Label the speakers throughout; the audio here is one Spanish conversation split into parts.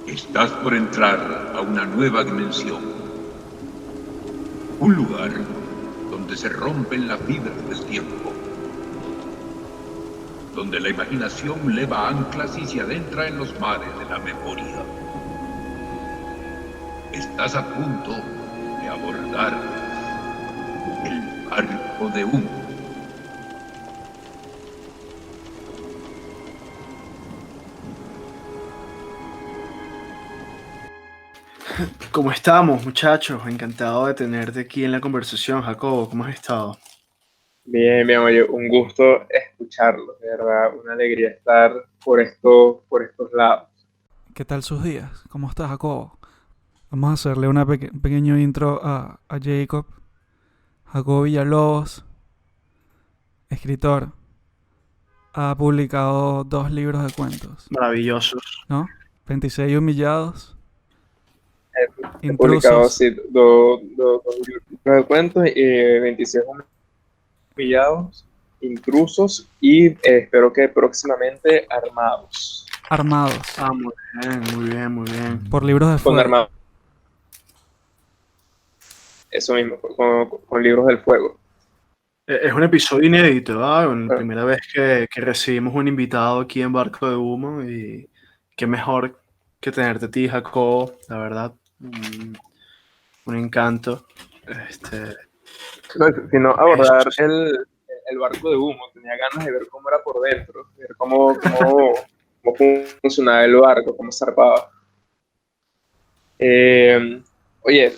Speaker 1: Estás por entrar a una nueva dimensión. Un lugar donde se rompen las fibras del tiempo. Donde la imaginación leva anclas y se adentra en los mares de la memoria. Estás a punto de abordar el barco de humo.
Speaker 2: ¿Cómo estamos, muchachos? Encantado de tenerte aquí en la conversación, Jacobo. ¿Cómo has estado?
Speaker 3: Bien, bien, oye, un gusto escucharlo, de verdad, una alegría estar por estos lados.
Speaker 4: ¿Qué tal sus días? ¿Cómo estás, Jacobo? Vamos a hacerle una pequeño intro a Jacob. Jacobo Villalobos, escritor, ha publicado 2 libros de cuentos,
Speaker 2: Maravillosos.
Speaker 4: ¿no? 26 humillados,
Speaker 3: He publicado
Speaker 4: intrusos,
Speaker 3: así dos libros de cuentos, 26 humillados, intrusos y espero que próximamente armados,
Speaker 4: armados,
Speaker 2: Ah, muy bien, muy bien, muy bien.
Speaker 4: por libros de
Speaker 3: con
Speaker 4: fuego.
Speaker 3: armados, eso mismo, con libros del fuego.
Speaker 2: Es un episodio inédito, ¿ah? La
Speaker 3: Bueno,
Speaker 2: primera vez que recibimos un invitado aquí en Barco de Humo y qué mejor que tenerte a ti, Jacobo, la verdad. Un encanto. Este,
Speaker 3: no, sino
Speaker 2: eso.
Speaker 3: abordar el barco de humo. Tenía ganas de ver cómo era por dentro, ver cómo funcionaba el barco, cómo zarpaba. Eh, Oye,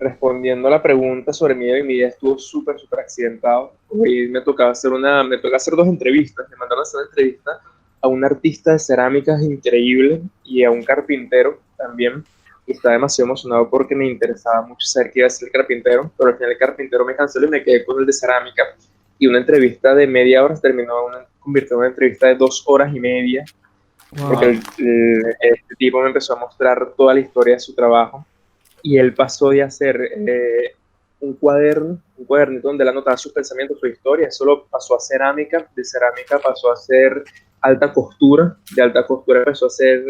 Speaker 3: respondiendo a la pregunta sobre mi vida estuvo súper, súper accidentado. Hoy me toca hacer dos entrevistas. Me mandaron a hacer una entrevista a un artista de cerámicas increíble y a un carpintero también. Y estaba demasiado emocionado porque me interesaba mucho saber qué iba a ser el carpintero, pero al final el carpintero me canceló y me quedé con el de cerámica. Y una entrevista de media hora se convirtió en una entrevista de 2 horas y media, porque
Speaker 4: Wow.
Speaker 3: este tipo me empezó a mostrar toda la historia de su trabajo y él pasó de hacer un cuadernito donde él anotaba sus pensamientos, su historia, eso lo pasó a cerámica, de cerámica pasó a hacer alta costura, de alta costura empezó a hacer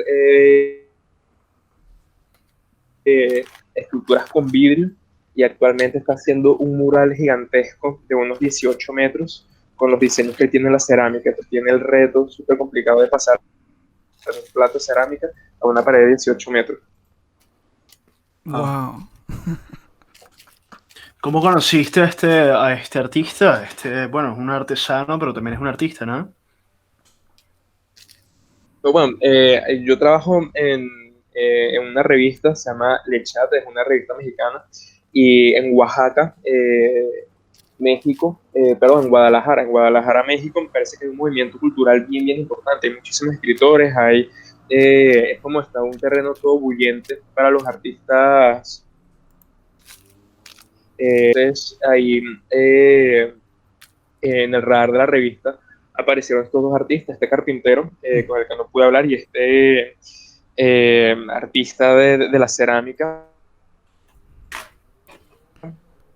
Speaker 3: esculturas con vidrio y actualmente está haciendo un mural gigantesco de unos 18 metros con los diseños que tiene la cerámica. Entonces tiene el reto súper complicado de pasar de un plato de cerámica a una pared de 18 metros.
Speaker 2: Ah.
Speaker 4: Wow.
Speaker 2: ¿Cómo conociste a este artista? Bueno, es un artesano, pero también es un artista, ¿no?
Speaker 3: Pero bueno, yo trabajo en una revista, se llama Lechat, es una revista mexicana, y en Oaxaca, México, perdón, en Guadalajara, México, me parece que es un movimiento cultural bien, bien importante. Hay muchísimos escritores, es como está un terreno todo bullente para los artistas. Entonces, ahí en el radar de la revista aparecieron estos dos artistas, este carpintero con el que no pude hablar y este artista de la cerámica,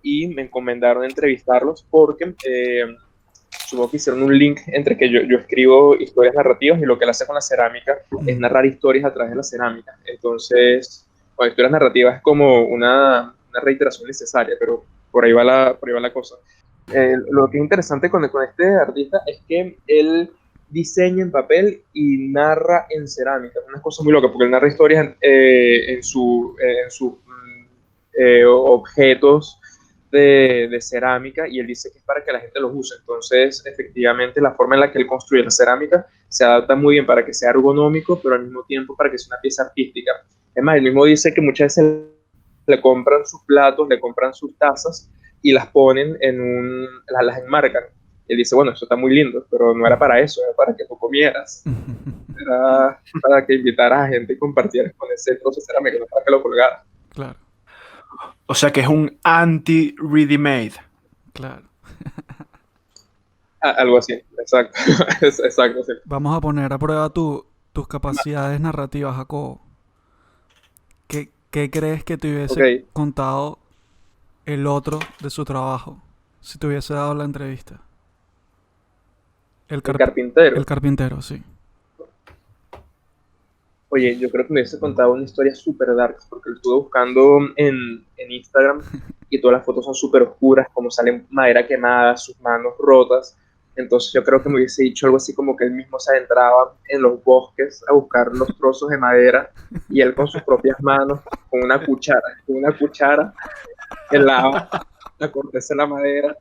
Speaker 3: y me encomendaron entrevistarlos porque supongo que hicieron un link entre que yo escribo historias narrativas y lo que él hace con la cerámica es narrar historias a través de la cerámica. Entonces, bueno, historias narrativas es como una reiteración necesaria, pero por ahí va la cosa. Lo que es interesante con este artista es que él diseña en papel y narra en cerámica. Es una cosa muy loca, porque él narra historias en sus objetos de cerámica y él dice que es para que la gente los use. Entonces, efectivamente, la forma en la que él construye la cerámica se adapta muy bien para que sea ergonómico, pero al mismo tiempo para que sea una pieza artística. Es más, él mismo dice que muchas veces le compran sus platos, le compran sus tazas y las ponen las enmarcan. Y él dice, bueno, eso está muy lindo, pero no era para eso, era para que tú comieras. Era para que invitaras a gente y compartieras con ese trozo de cerámica, no para que lo colgaras.
Speaker 4: Claro,
Speaker 2: O sea que es un anti-ready made.
Speaker 4: claro.
Speaker 3: Algo así, exacto. Exacto, sí.
Speaker 4: Vamos a poner a prueba tus capacidades narrativas, Jacobo. ¿Qué crees que te
Speaker 3: Ok,
Speaker 4: hubiese contado el otro de su trabajo si te hubiese dado la entrevista? El,
Speaker 3: el
Speaker 4: carp- el
Speaker 3: carpintero.
Speaker 4: carpintero, sí.
Speaker 3: Oye, yo creo que me hubiese contado una historia súper dark, porque lo estuve buscando en Instagram y todas las fotos son súper oscuras, como salen madera quemada, sus manos rotas. Entonces yo creo que me hubiese dicho algo así como que él mismo se adentraba en los bosques a buscar los trozos de madera y él con sus propias manos, con una cuchara, pelaba la corteza de la madera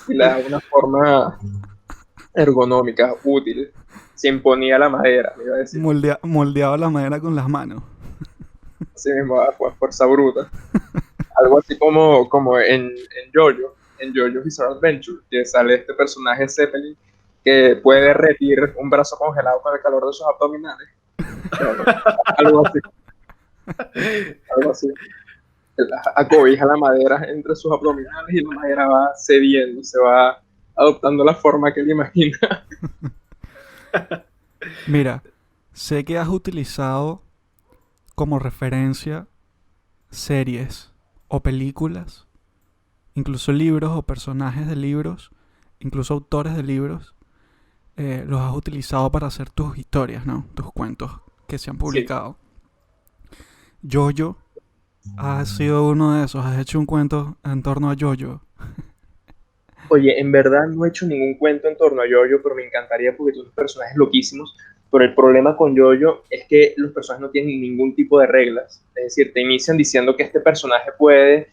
Speaker 3: y le daba una forma ergonómica, útil. Se imponía la madera, me iba a decir.
Speaker 4: Moldeaba la madera con las manos.
Speaker 3: Así mismo, a fuerza bruta. Algo así como en JoJo, en JoJo's Bizarre Adventure, que sale este personaje Zeppelin que puede derretir un brazo congelado con el calor de sus abdominales. Bueno, algo así, algo así. Acobija la madera entre sus abdominales y la madera va cediendo, se va adoptando la forma que él imagina.
Speaker 4: Mira, sé que has utilizado como referencia series o películas, incluso libros o personajes de libros, incluso autores de libros, los has utilizado para hacer tus historias, ¿no? Tus cuentos que se han publicado. Jojo ha sido uno de esos. Has hecho un cuento en torno a Jojo.
Speaker 3: Oye, en verdad no he hecho ningún cuento en torno a Jojo, pero me encantaría porque tiene unos personajes loquísimos. Pero el problema con Jojo es que los personajes no tienen ningún tipo de reglas. Es decir, te inician diciendo que este personaje puede,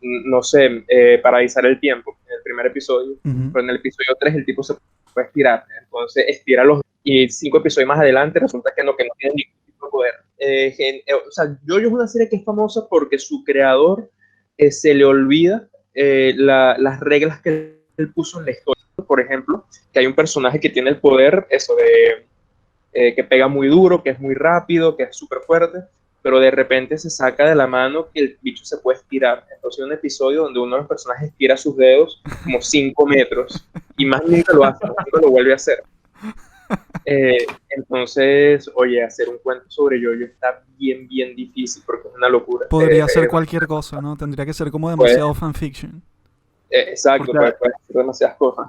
Speaker 3: no sé, paralizar el tiempo en el primer episodio, pero en el episodio 3 el tipo se puede estirar. Entonces estira los... Y 5 episodios más adelante resulta que no tiene ningún tipo de poder. O sea, Jojo es una serie que es famosa porque su creador se le olvida las reglas que él puso en la historia. Por ejemplo, que hay un personaje que tiene el poder, eso de que pega muy duro, que es muy rápido, que es súper fuerte, pero de repente se saca de la mano que el bicho se puede estirar. Entonces hay un episodio donde uno de los personajes estira sus dedos como 5 metros y más nunca lo hace, nunca lo vuelve a hacer. Entonces, oye, hacer un cuento sobre Jojo está bien, bien difícil porque es una locura.
Speaker 4: Podría ser cualquier cosa, ¿no? Tendría que ser como demasiado fanfiction.
Speaker 3: Exacto, puede ser demasiadas cosas.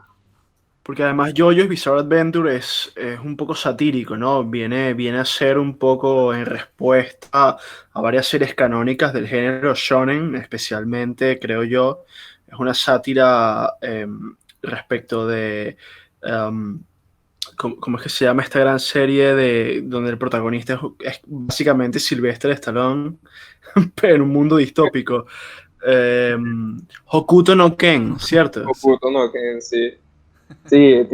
Speaker 2: Porque además JoJo's Bizarre Adventure es un poco satírico, ¿no? Viene a ser un poco en respuesta a varias series canónicas del género shonen, especialmente, creo yo, es una sátira respecto de... ¿cómo es que se llama esta gran serie donde el protagonista es básicamente Sylvester Stallone, pero en un mundo distópico? Hokuto no Ken, ¿cierto?
Speaker 3: Hokuto no Ken, sí. Sí,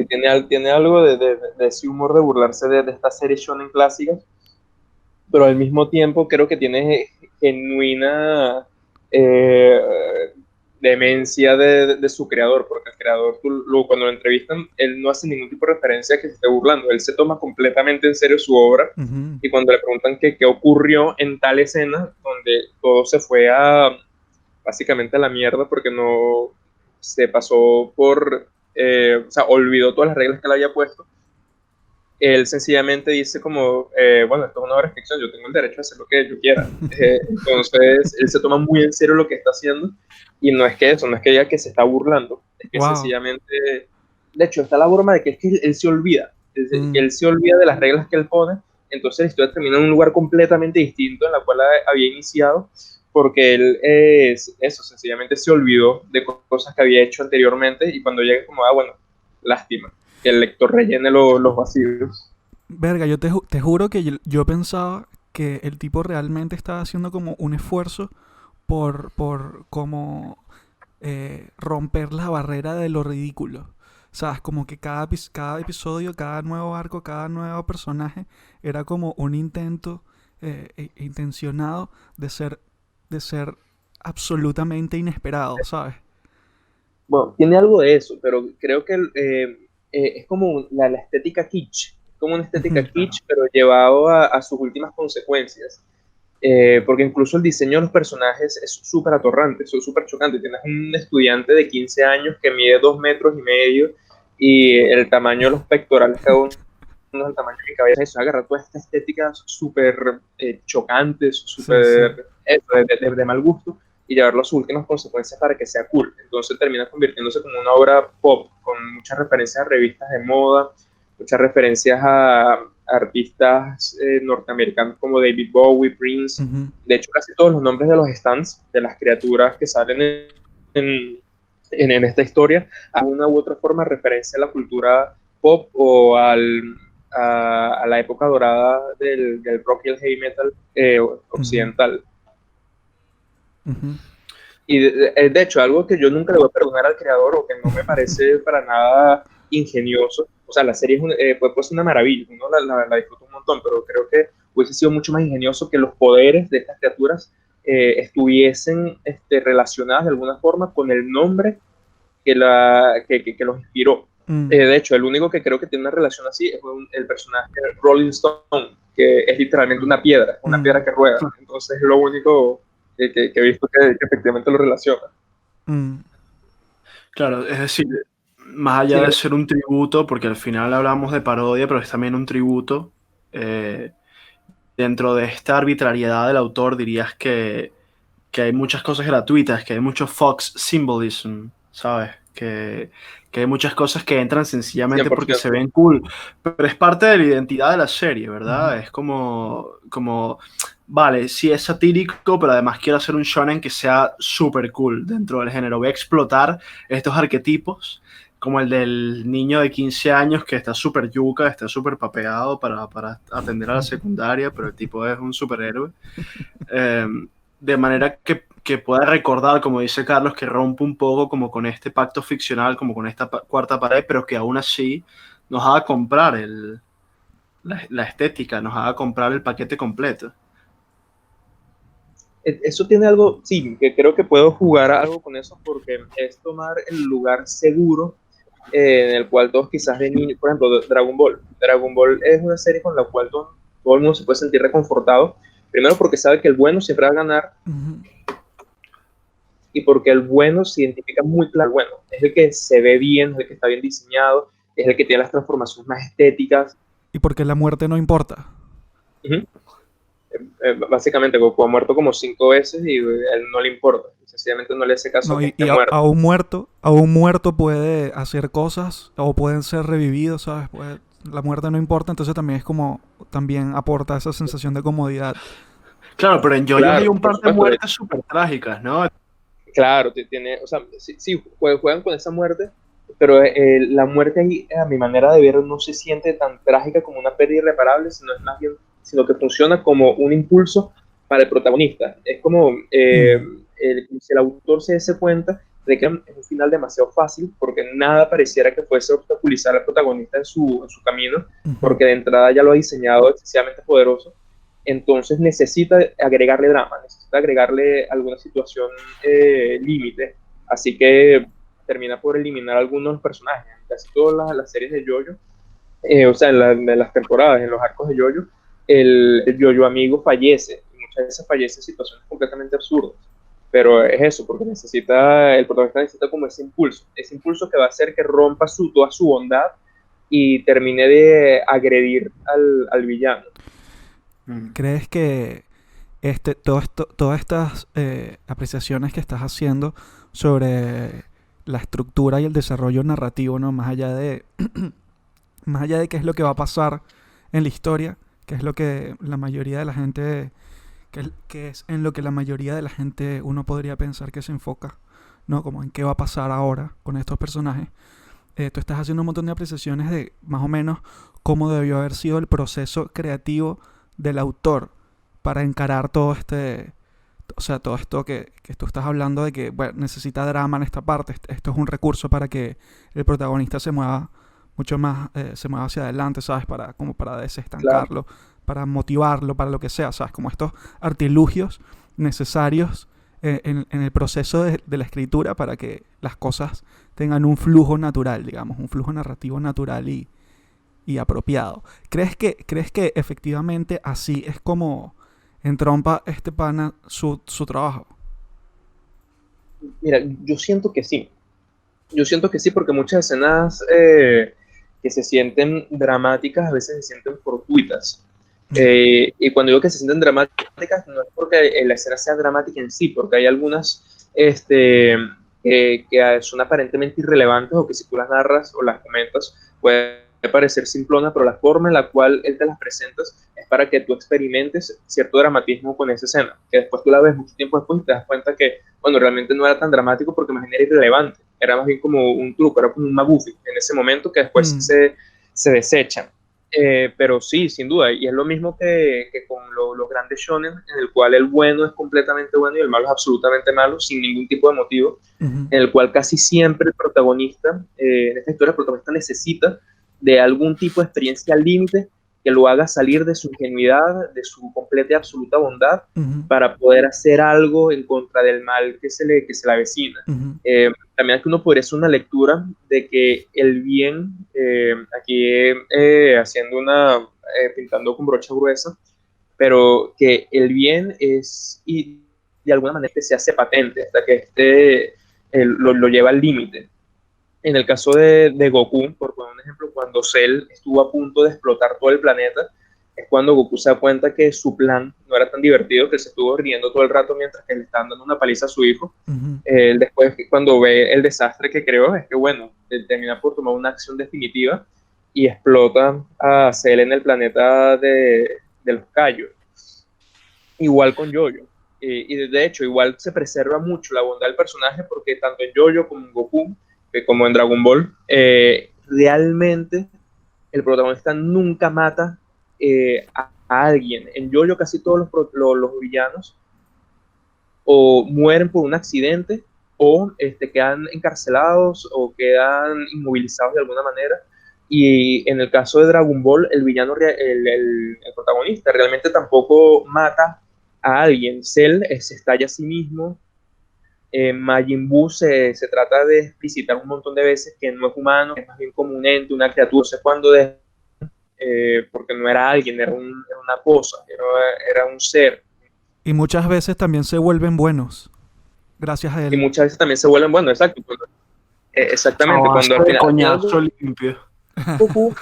Speaker 3: tiene algo de ese humor de burlarse de estas series shonen clásicas, pero al mismo tiempo creo que tiene genuina demencia de su creador, porque el creador, cuando lo entrevistan, él no hace ningún tipo de referencia a que se esté burlando, él se toma completamente en serio su obra, y cuando le preguntan qué ocurrió en tal escena, donde todo se fue básicamente a la mierda, porque no se pasó por... o sea, olvidó todas las reglas que él había puesto. Él sencillamente dice como, bueno, esto es una obra de ficción, yo tengo el derecho a hacer lo que yo quiera. Entonces, él se toma muy en serio lo que está haciendo, y no es que diga que se está burlando, es que sencillamente, de hecho, está la broma de que es que él se olvida, que él se olvida de las reglas que él pone, entonces la historia termina en un lugar completamente distinto en la cual había iniciado, porque él sencillamente se olvidó de cosas que había hecho anteriormente, y cuando llega como, bueno, lástima, que el lector rellene los vacíos.
Speaker 4: Verga, yo te juro que yo pensaba que el tipo realmente estaba haciendo como un esfuerzo por como romper la barrera de lo ridículo. ¿Sabes? Como que cada episodio, cada nuevo arco, cada nuevo personaje era como un intento intencionado de ser absolutamente inesperado, ¿sabes?
Speaker 3: Bueno, tiene algo de eso, pero creo que es como la estética kitsch, como una estética kitsch, pero llevado a sus últimas consecuencias. Porque incluso el diseño de los personajes es súper atorrante, es súper chocante. Tienes un estudiante de 15 años que mide 2,5 metros y el tamaño de los pectorales, cada uno es el tamaño de mi cabeza. Eso agarra toda esta estética súper chocante, súper de mal gusto, y llevarlo a sus últimas consecuencias para que sea cool. Entonces termina convirtiéndose como una obra pop, con muchas referencias a revistas de moda, muchas referencias a artistas norteamericanos como David Bowie, Prince.
Speaker 4: Ujú.
Speaker 3: De hecho, casi todos los nombres de los stands, de las criaturas que salen en, en esta historia, a una u otra forma referencia a la cultura pop o a la época dorada del rock y el heavy metal occidental.
Speaker 4: Ujú.
Speaker 3: Y de hecho, algo que yo nunca le voy a perdonar al creador o que no me parece para nada ingenioso, o sea, la serie puede ser una maravilla, uno la disfruta un montón, pero creo que hubiese sido mucho más ingenioso que los poderes de estas criaturas estuviesen relacionadas de alguna forma con el nombre que los inspiró.
Speaker 4: Mm.
Speaker 3: De hecho, el único que creo que tiene una relación así es el personaje Rolling Stone, que es literalmente una piedra que rueda. Entonces es lo único que he visto que efectivamente lo relaciona.
Speaker 4: Mm.
Speaker 2: Claro, es decir, más allá de ser un tributo, porque al final hablamos de parodia, pero es también un tributo, dentro de esta arbitrariedad del autor dirías que hay muchas cosas gratuitas, que hay mucho Fox symbolism, ¿sabes? Que hay muchas cosas que entran sencillamente porque
Speaker 3: 100%.
Speaker 2: se ven cool, pero es parte de la identidad de la serie, ¿verdad? Es como, vale, sí es satírico, pero además quiero hacer un shonen que sea súper cool dentro del género. Voy a explotar estos arquetipos, como el del niño de 15 años que está súper yuca, está súper papeado para atender a la secundaria, pero el tipo es un superhéroe. De manera que pueda recordar, como dice Carlos, que rompe un poco como con este pacto ficcional, como con esta cuarta pared, pero que aún así nos haga comprar la estética, nos haga comprar el paquete completo.
Speaker 3: Eso tiene algo, sí, que creo que puedo jugar algo con eso porque es tomar el lugar seguro en el cual todos quizás de niños, por ejemplo, Dragon Ball. Dragon Ball es una serie con la cual todo el mundo se puede sentir reconfortado, primero porque sabe que el bueno siempre va a ganar y porque el bueno se identifica muy claro. Bueno, es el que se ve bien, es el que está bien diseñado, es el que tiene las transformaciones más estéticas.
Speaker 4: Y porque la muerte no importa.
Speaker 3: Básicamente, Goku ha muerto como 5 veces y a él no le importa. Sencillamente no le hace caso
Speaker 4: No,
Speaker 3: a que
Speaker 4: y
Speaker 3: esté muerto.
Speaker 4: a un muerto puede hacer cosas o pueden ser revividos, ¿sabes? La muerte no importa, entonces también es como, también aporta esa sensación de comodidad.
Speaker 2: Claro, pero en JoJo
Speaker 3: Claro,
Speaker 2: hay un
Speaker 3: por
Speaker 2: par de
Speaker 3: supuesto,
Speaker 2: muertes súper trágicas, ¿no?
Speaker 3: Claro, tiene, o sea, sí, juegan con esa muerte, pero la muerte ahí, a mi manera de ver, no se siente tan trágica como una pérdida irreparable, sino es más bien, sino que funciona como un impulso para el protagonista. Es como si el autor se diese cuenta de que es un final demasiado fácil, porque nada pareciera que fuese obstaculizar al protagonista en su camino, porque de entrada ya lo ha diseñado excesivamente poderoso. Entonces necesita agregarle drama, necesita agregarle alguna situación límite, así que termina por eliminar algunos de los personajes. En casi todas las series de JoJo, o sea, en las temporadas, en los arcos de JoJo, el JoJo amigo fallece, y muchas veces fallece en situaciones completamente absurdas. Pero es eso, porque el protagonista necesita como ese impulso que va a hacer que rompa toda su bondad y termine de agredir al villano.
Speaker 4: ¿Crees que todas estas apreciaciones que estás haciendo sobre la estructura y el desarrollo narrativo, ¿no? Más allá de qué es lo que va a pasar en la historia, que es lo que la mayoría de la gente, que es en lo que la mayoría de la gente uno podría pensar que se enfoca, ¿no? Como en qué va a pasar ahora con estos personajes. Tú estás haciendo un montón de apreciaciones de más o menos cómo debió haber sido el proceso creativo del autor para encarar todo esto que tú estás hablando de que, bueno, necesita drama en esta parte. Esto es un recurso para que el protagonista se mueva mucho más, se mueva hacia adelante, ¿sabes? Como para desestancarlo, claro, para motivarlo, para lo que sea, ¿sabes? Como estos artilugios necesarios en el proceso de la escritura para que las cosas tengan un flujo natural, digamos, un flujo narrativo natural y apropiado. ¿Crees que efectivamente así es como entrompa este pana su trabajo?
Speaker 3: Mira, yo siento que sí. Yo siento que sí, porque muchas escenas que se sienten dramáticas a veces se sienten fortuitas. Y cuando digo que se sienten dramáticas, no es porque la escena sea dramática en sí, porque hay algunas que son aparentemente irrelevantes o que si tú las narras o las comentas pueden parecer simplona, pero la forma en la cual él te las presentas es para que tú experimentes cierto dramatismo con esa escena, que después tú la ves mucho tiempo después y te das cuenta que, bueno, realmente no era tan dramático porque más bien era irrelevante, era más bien como un truco, era como un McGuffin en ese momento que después se desechan. Pero sí, sin duda, y es lo mismo que con los grandes shonen, en el cual el bueno es completamente bueno y el malo es absolutamente malo, sin ningún tipo de motivo, en el cual casi siempre el protagonista, en esta historia el protagonista necesita de algún tipo de experiencia al límite que lo haga salir de su ingenuidad, de su completa y absoluta bondad, para poder hacer algo en contra del mal que se le avecina. También aquí uno podría hacer una lectura de que el bien, aquí haciendo pintando con brocha gruesa, pero que el bien es, y de alguna manera se hace patente hasta que lo lleva al límite. En el caso de Goku, por poner un ejemplo, cuando Cell estuvo a punto de explotar todo el planeta, es cuando Goku se da cuenta que su plan no era tan divertido, que se estuvo riendo todo el rato mientras que le estaban dando una paliza a su hijo. Después, cuando ve el desastre que creó, es que, bueno, él termina por tomar una acción definitiva y explota a Cell en el planeta de los Kaio. Igual con Jojo. Y de hecho, igual se preserva mucho la bondad del personaje porque tanto en Jojo como en Goku, como en Dragon Ball, realmente el protagonista nunca mata a alguien. En Jojo casi todos los villanos o mueren por un accidente o quedan encarcelados o quedan inmovilizados de alguna manera. Y en el caso de Dragon Ball, el villano, el protagonista realmente tampoco mata a alguien. Cell se estalla a sí mismo. Majin Buu se trata de explicitar un montón de veces que no es humano, que es más bien como un ente, una criatura. No sé cuándo, porque no era alguien, era una cosa, era un ser.
Speaker 4: Y muchas veces también se vuelven buenos, gracias a
Speaker 3: Y
Speaker 4: él.
Speaker 3: muchas veces también se vuelven buenos, exacto. Exactamente, cuando al
Speaker 2: de
Speaker 3: final
Speaker 2: coñazo limpio.
Speaker 3: Goku,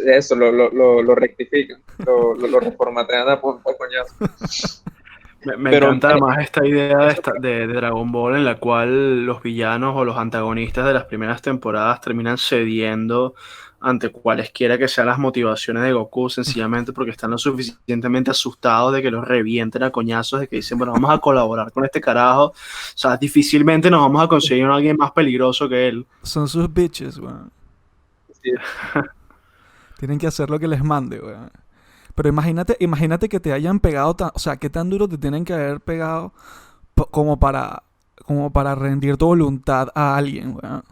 Speaker 3: eso lo rectifican, lo reformatean a coñazo.
Speaker 2: Me
Speaker 3: Pero
Speaker 2: encanta además esta idea de Dragon Ball en la cual los villanos o los antagonistas de las primeras temporadas terminan cediendo ante cualesquiera que sean las motivaciones de Goku, sencillamente porque están lo suficientemente asustados de que los revienten a coñazos, de que dicen, bueno, vamos a colaborar con este carajo. O sea, difícilmente nos vamos a conseguir a alguien más peligroso que él.
Speaker 4: Son sus bitches, weón.
Speaker 3: sí,
Speaker 4: Tienen que hacer lo que les mande, weón. Pero imagínate que te hayan pegado o sea, qué tan duro te tienen que haber pegado como para rendir tu voluntad a alguien, weón.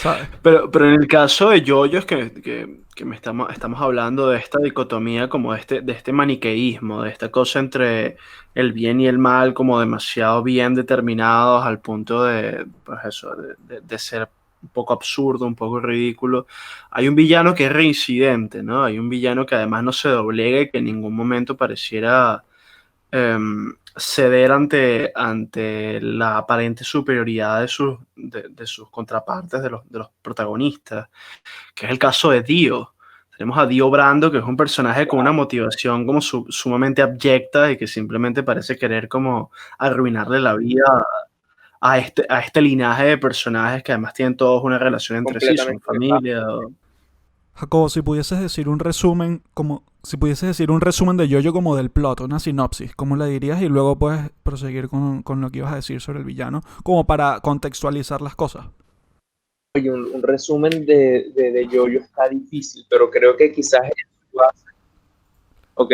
Speaker 4: ¿Sabes?
Speaker 2: Pero en el caso de Yoyo es que estamos hablando de esta dicotomía como de este maniqueísmo, de esta cosa entre el bien y el mal como demasiado bien determinados al punto de, pues eso, de ser un poco absurdo, un poco ridículo. Hay un villano que es reincidente, ¿no? Hay un villano que además no se doblega y que en ningún momento pareciera ceder ante la aparente superioridad de sus contrapartes, de los protagonistas, que es el caso de Dio. Tenemos a Dio Brando, que es un personaje con una motivación como sumamente abyecta y que simplemente parece querer como arruinarle la vida a este linaje de personajes que además tienen todos una relación entre sí, son
Speaker 3: completamente.
Speaker 2: familia.
Speaker 4: Jacobo, si pudieses decir un resumen, de Jojo como del plot, una sinopsis, ¿cómo la dirías? Y luego puedes proseguir con lo que ibas a decir sobre el villano, como para contextualizar las cosas.
Speaker 3: Oye, un resumen de Jojo está difícil, pero creo que quizás en su base, ok,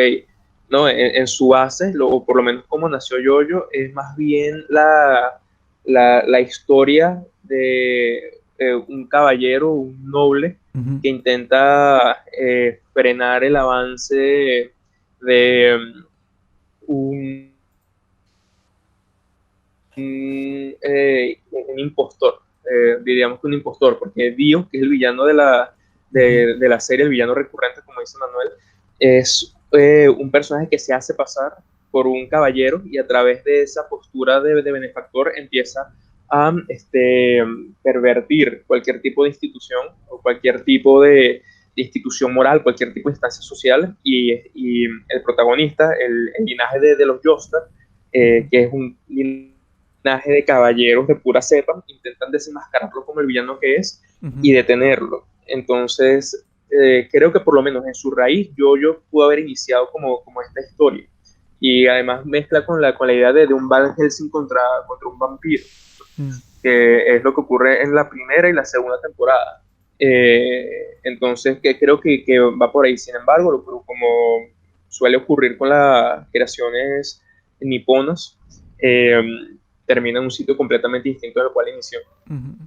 Speaker 3: no, en su base, o por lo menos como nació Jojo, es más bien la historia de un caballero, un noble, que intenta frenar el avance de un impostor, diríamos que un impostor, porque Dio, que es el villano de la serie, el villano recurrente, como dice Manuel, es un personaje que se hace pasar por un caballero y a través de esa postura de benefactor empieza a pervertir cualquier tipo de institución o cualquier tipo de institución moral, cualquier tipo de instancia social, y el protagonista, el linaje de los Joestar, que es un linaje de caballeros de pura cepa, intentan desenmascararlo como el villano que es
Speaker 4: Ujú.
Speaker 3: y detenerlo. Entonces, creo que por lo menos en su raíz, yo pudo haber iniciado como esta historia. Y además mezcla con la idea de un Van Helsing contra un vampiro,
Speaker 4: Mm.
Speaker 3: que es lo que ocurre en la primera y la segunda temporada. Entonces, que creo que va por ahí. Sin embargo, como suele ocurrir con las creaciones niponas, termina en un sitio completamente distinto del cual inició.
Speaker 4: Ujú.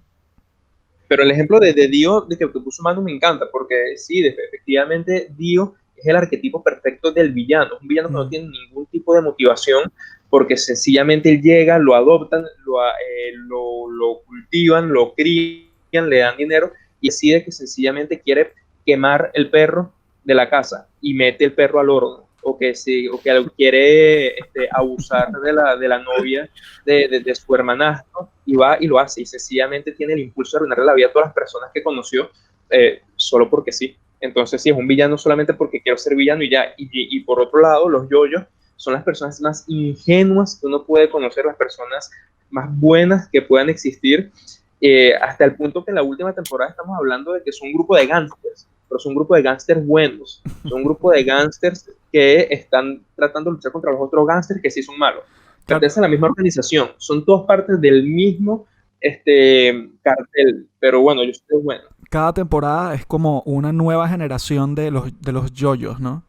Speaker 3: Pero el ejemplo de Dio, de que puso Manu, me encanta, porque sí, efectivamente, Dio es el arquetipo perfecto del villano. Un villano que no
Speaker 4: Mm.
Speaker 3: tiene ningún tipo de motivación, porque sencillamente él llega, lo adoptan, lo cultivan, lo crían, le dan dinero y decide que sencillamente quiere quemar el perro de la casa y mete el perro al horno. O que quiere abusar de la novia de su hermanastro y va y lo hace y sencillamente tiene el impulso de arruinarle la vida a todas las personas que conoció solo porque sí. Entonces sí, es un villano solamente porque quiero ser villano y ya. Y por otro lado, los yoyos son las personas más ingenuas que uno puede conocer, las personas más buenas que puedan existir, hasta el punto que en la última temporada estamos hablando de que son un grupo de gángsters, pero son un grupo de gángsters buenos, son un grupo de gángsters que están tratando de luchar contra los otros gángsters que sí son malos.
Speaker 4: Claro,
Speaker 3: Pertenecen a la misma organización, son todas partes del mismo cartel, pero bueno, yo estoy bueno.
Speaker 4: cada temporada es como una nueva generación de los yoyos, ¿no?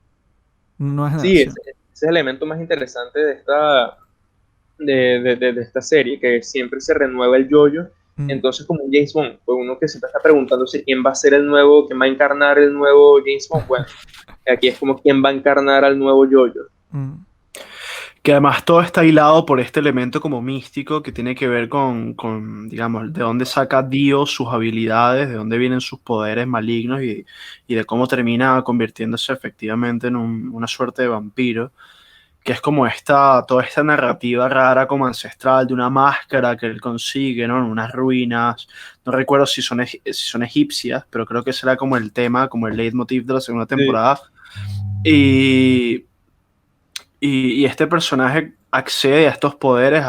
Speaker 4: Una nueva
Speaker 3: Sí,
Speaker 4: generación.
Speaker 3: ese es el elemento más interesante de esta serie, que siempre se renueva el yoyo.
Speaker 4: Mm.
Speaker 3: Entonces, como un James Bond, pues uno que siempre está preguntándose quién va a ser el nuevo, quién va a encarnar el nuevo James Bond. Bueno, aquí es como quién va a encarnar al nuevo yoyo.
Speaker 4: Mm.
Speaker 2: Que además todo está hilado por este elemento como místico que tiene que ver digamos, de dónde saca Dio sus habilidades, de dónde vienen sus poderes malignos y de cómo termina convirtiéndose efectivamente en una suerte de vampiro, que es como toda esta narrativa rara como ancestral de una máscara que él consigue, ¿no? En unas ruinas. No recuerdo si si son egipcias, pero creo que será como el tema, como el leitmotiv de la segunda
Speaker 3: Sí.
Speaker 2: temporada. Y y este personaje accede a estos poderes,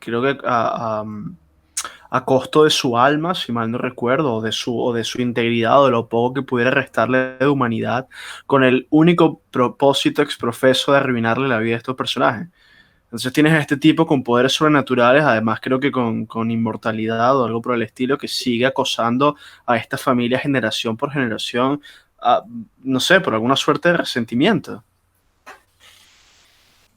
Speaker 2: creo que a costo de su alma, si mal no recuerdo, o de su integridad, o de lo poco que pudiera restarle de humanidad, con el único propósito exprofeso de arruinarle la vida a estos personajes. Entonces tienes a este tipo con poderes sobrenaturales, además creo que con inmortalidad o algo por el estilo, que sigue acosando a esta familia generación por generación, no sé, por alguna suerte de resentimiento.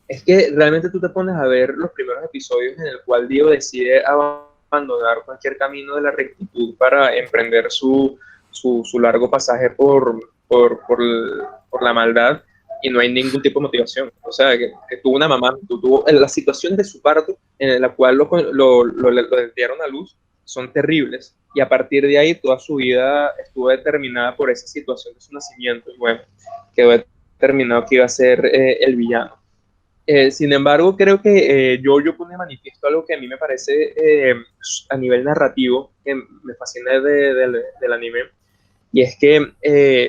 Speaker 3: Es que realmente tú te pones a ver los primeros episodios en el cual Dio decide abandonar cualquier camino de la rectitud para emprender su largo pasaje por la maldad y no hay ningún tipo de motivación. O sea, que tuvo una mamá, tuvo la situación de su parto en la cual lo dieron a luz son terribles y a partir de ahí toda su vida estuvo determinada por esa situación de su nacimiento y bueno, quedó determinado que iba a ser el villano. Sin embargo, creo que yo pone de manifiesto algo que a mí me parece a nivel narrativo, que me fascina del anime, y es que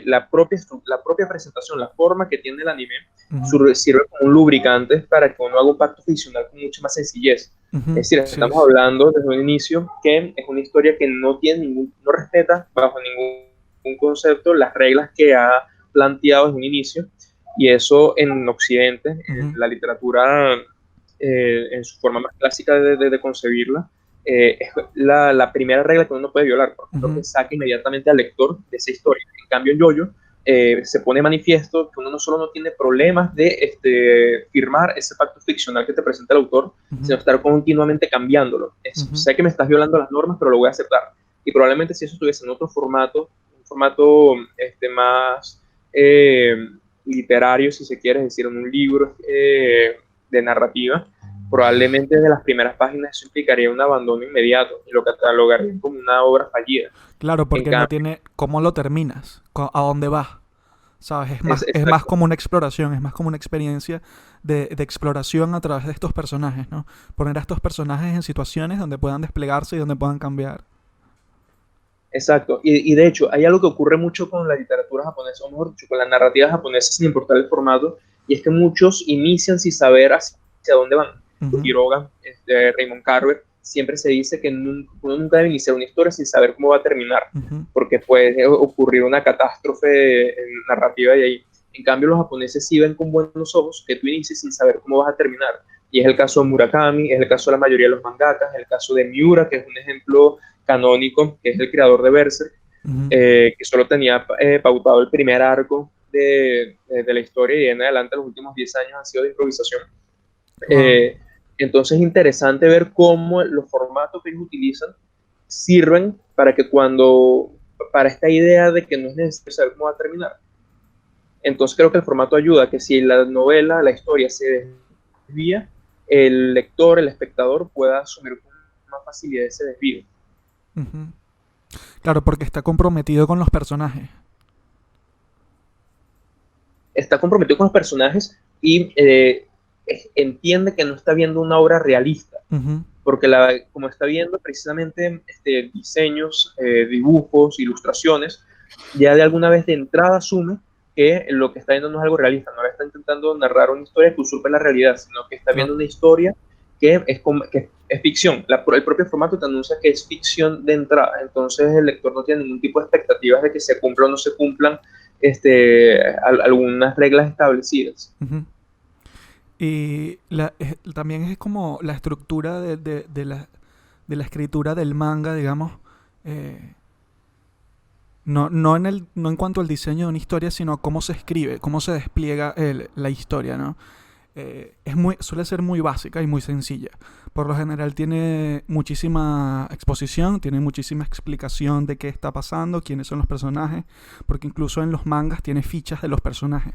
Speaker 3: la propia presentación, la forma que tiene el anime,
Speaker 4: Ujú.
Speaker 3: sirve como un lubricante para que uno haga un pacto ficcional con mucha más sencillez.
Speaker 4: Ujú.
Speaker 3: Es decir,
Speaker 4: Sí,
Speaker 3: estamos
Speaker 4: sí.
Speaker 3: hablando desde un inicio que es una historia que no tiene no respeta bajo ningún concepto las reglas que ha planteado desde un inicio, y eso en Occidente, en
Speaker 4: Ujú.
Speaker 3: la literatura, en su forma más clásica de concebirla, es la primera regla que uno no puede violar, porque es lo que
Speaker 4: Ujú.
Speaker 3: saca inmediatamente al lector de esa historia. En cambio, en Yoyo se pone manifiesto que uno no solo no tiene problemas de firmar ese pacto ficcional que te presenta el autor, sino
Speaker 4: Ujú.
Speaker 3: estar continuamente cambiándolo.
Speaker 4: Ujú.
Speaker 3: Sé que me estás violando las normas, pero lo voy a aceptar. Y probablemente si eso estuviese en otro formato, un formato más eh, literario, si se quiere, es decir, en un libro de narrativa, probablemente desde las primeras páginas eso implicaría un abandono inmediato y lo catalogarían como una obra fallida.
Speaker 4: Claro,
Speaker 3: En
Speaker 4: porque no
Speaker 3: cambio,
Speaker 4: tiene cómo lo terminas, a dónde vas, ¿sabes?
Speaker 3: es
Speaker 4: Es más
Speaker 3: exacto.
Speaker 4: como una exploración, es más como una experiencia de exploración a través de estos personajes, ¿no? Poner a estos personajes en situaciones donde puedan desplegarse y donde puedan cambiar.
Speaker 3: Exacto, y de hecho hay algo que ocurre mucho con la literatura japonesa, o mejor dicho, con la narrativa japonesa, sin importar el formato, y es que muchos inician sin saber hacia dónde van.
Speaker 4: Ujú,
Speaker 3: Quiroga, Raymond Carver, siempre se dice que uno nunca debe iniciar una historia sin saber cómo va a terminar,
Speaker 4: ujú,
Speaker 3: porque puede ocurrir una catástrofe narrativa de ahí. En cambio, los japoneses sí ven con buenos ojos que tú inicies sin saber cómo vas a terminar. Y es el caso de Murakami, es el caso de la mayoría de los mangakas, es el caso de Miura, que es un ejemplo canónico, que es el creador de Berserk,
Speaker 4: ujú.
Speaker 3: que solo tenía pautado el primer arco de la historia y en adelante los últimos 10 años han sido de improvisación.
Speaker 4: Wow.
Speaker 3: Eh, entonces es interesante ver cómo los formatos que ellos utilizan sirven para esta idea de que no es necesario saber cómo va a terminar. Entonces creo que el formato ayuda a que si la novela, la historia se desvía, el lector, el espectador pueda asumir con más facilidad ese desvío.
Speaker 4: Ujú. Claro, porque está comprometido con los personajes.
Speaker 3: Está comprometido con los personajes y entiende que no está viendo una obra realista,
Speaker 4: Ujú,
Speaker 3: porque como está viendo precisamente diseños, dibujos, ilustraciones, ya de alguna vez de entrada asume que lo que está viendo no es algo realista, no le está intentando narrar una historia que usurpe la realidad, sino que está viendo
Speaker 4: claro.
Speaker 3: una historia que es ficción. El propio formato te anuncia que es ficción de entrada, entonces el lector no tiene ningún tipo de expectativas de que se cumplan o no se cumplan algunas reglas establecidas.
Speaker 4: Ujú. Y también es como la estructura de la escritura del manga, digamos. eh, no en cuanto al diseño de una historia, sino cómo se escribe, cómo se despliega la historia, ¿no? Suele ser muy básica y muy sencilla. Por lo general tiene muchísima exposición, tiene muchísima explicación de qué está pasando, quiénes son los personajes, porque incluso en los mangas tiene fichas de los personajes,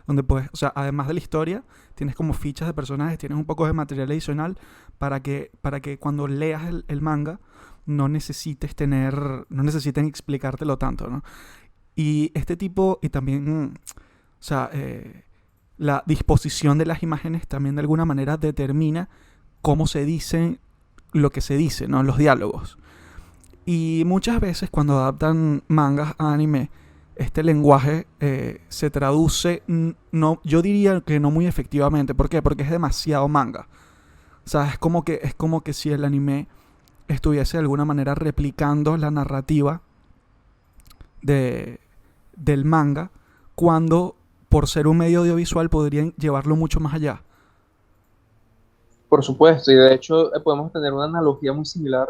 Speaker 4: donde puedes, o sea, además de la historia, tienes como fichas de personajes, tienes un poco de material adicional para que cuando leas el manga no necesiten explicártelo tanto, ¿no? Y este tipo, y también, o sea, la disposición de las imágenes también de alguna manera determina cómo se dice lo que se dice, ¿no? Los diálogos. Y muchas veces cuando adaptan mangas a anime, este lenguaje se traduce, no, yo diría que no muy efectivamente. ¿Por qué? Porque es demasiado manga. O sea, es como que si el anime estuviese de alguna manera replicando la narrativa de, del manga, cuando por ser un medio audiovisual podrían llevarlo mucho más allá.
Speaker 3: Por supuesto, y de hecho podemos tener una analogía muy similar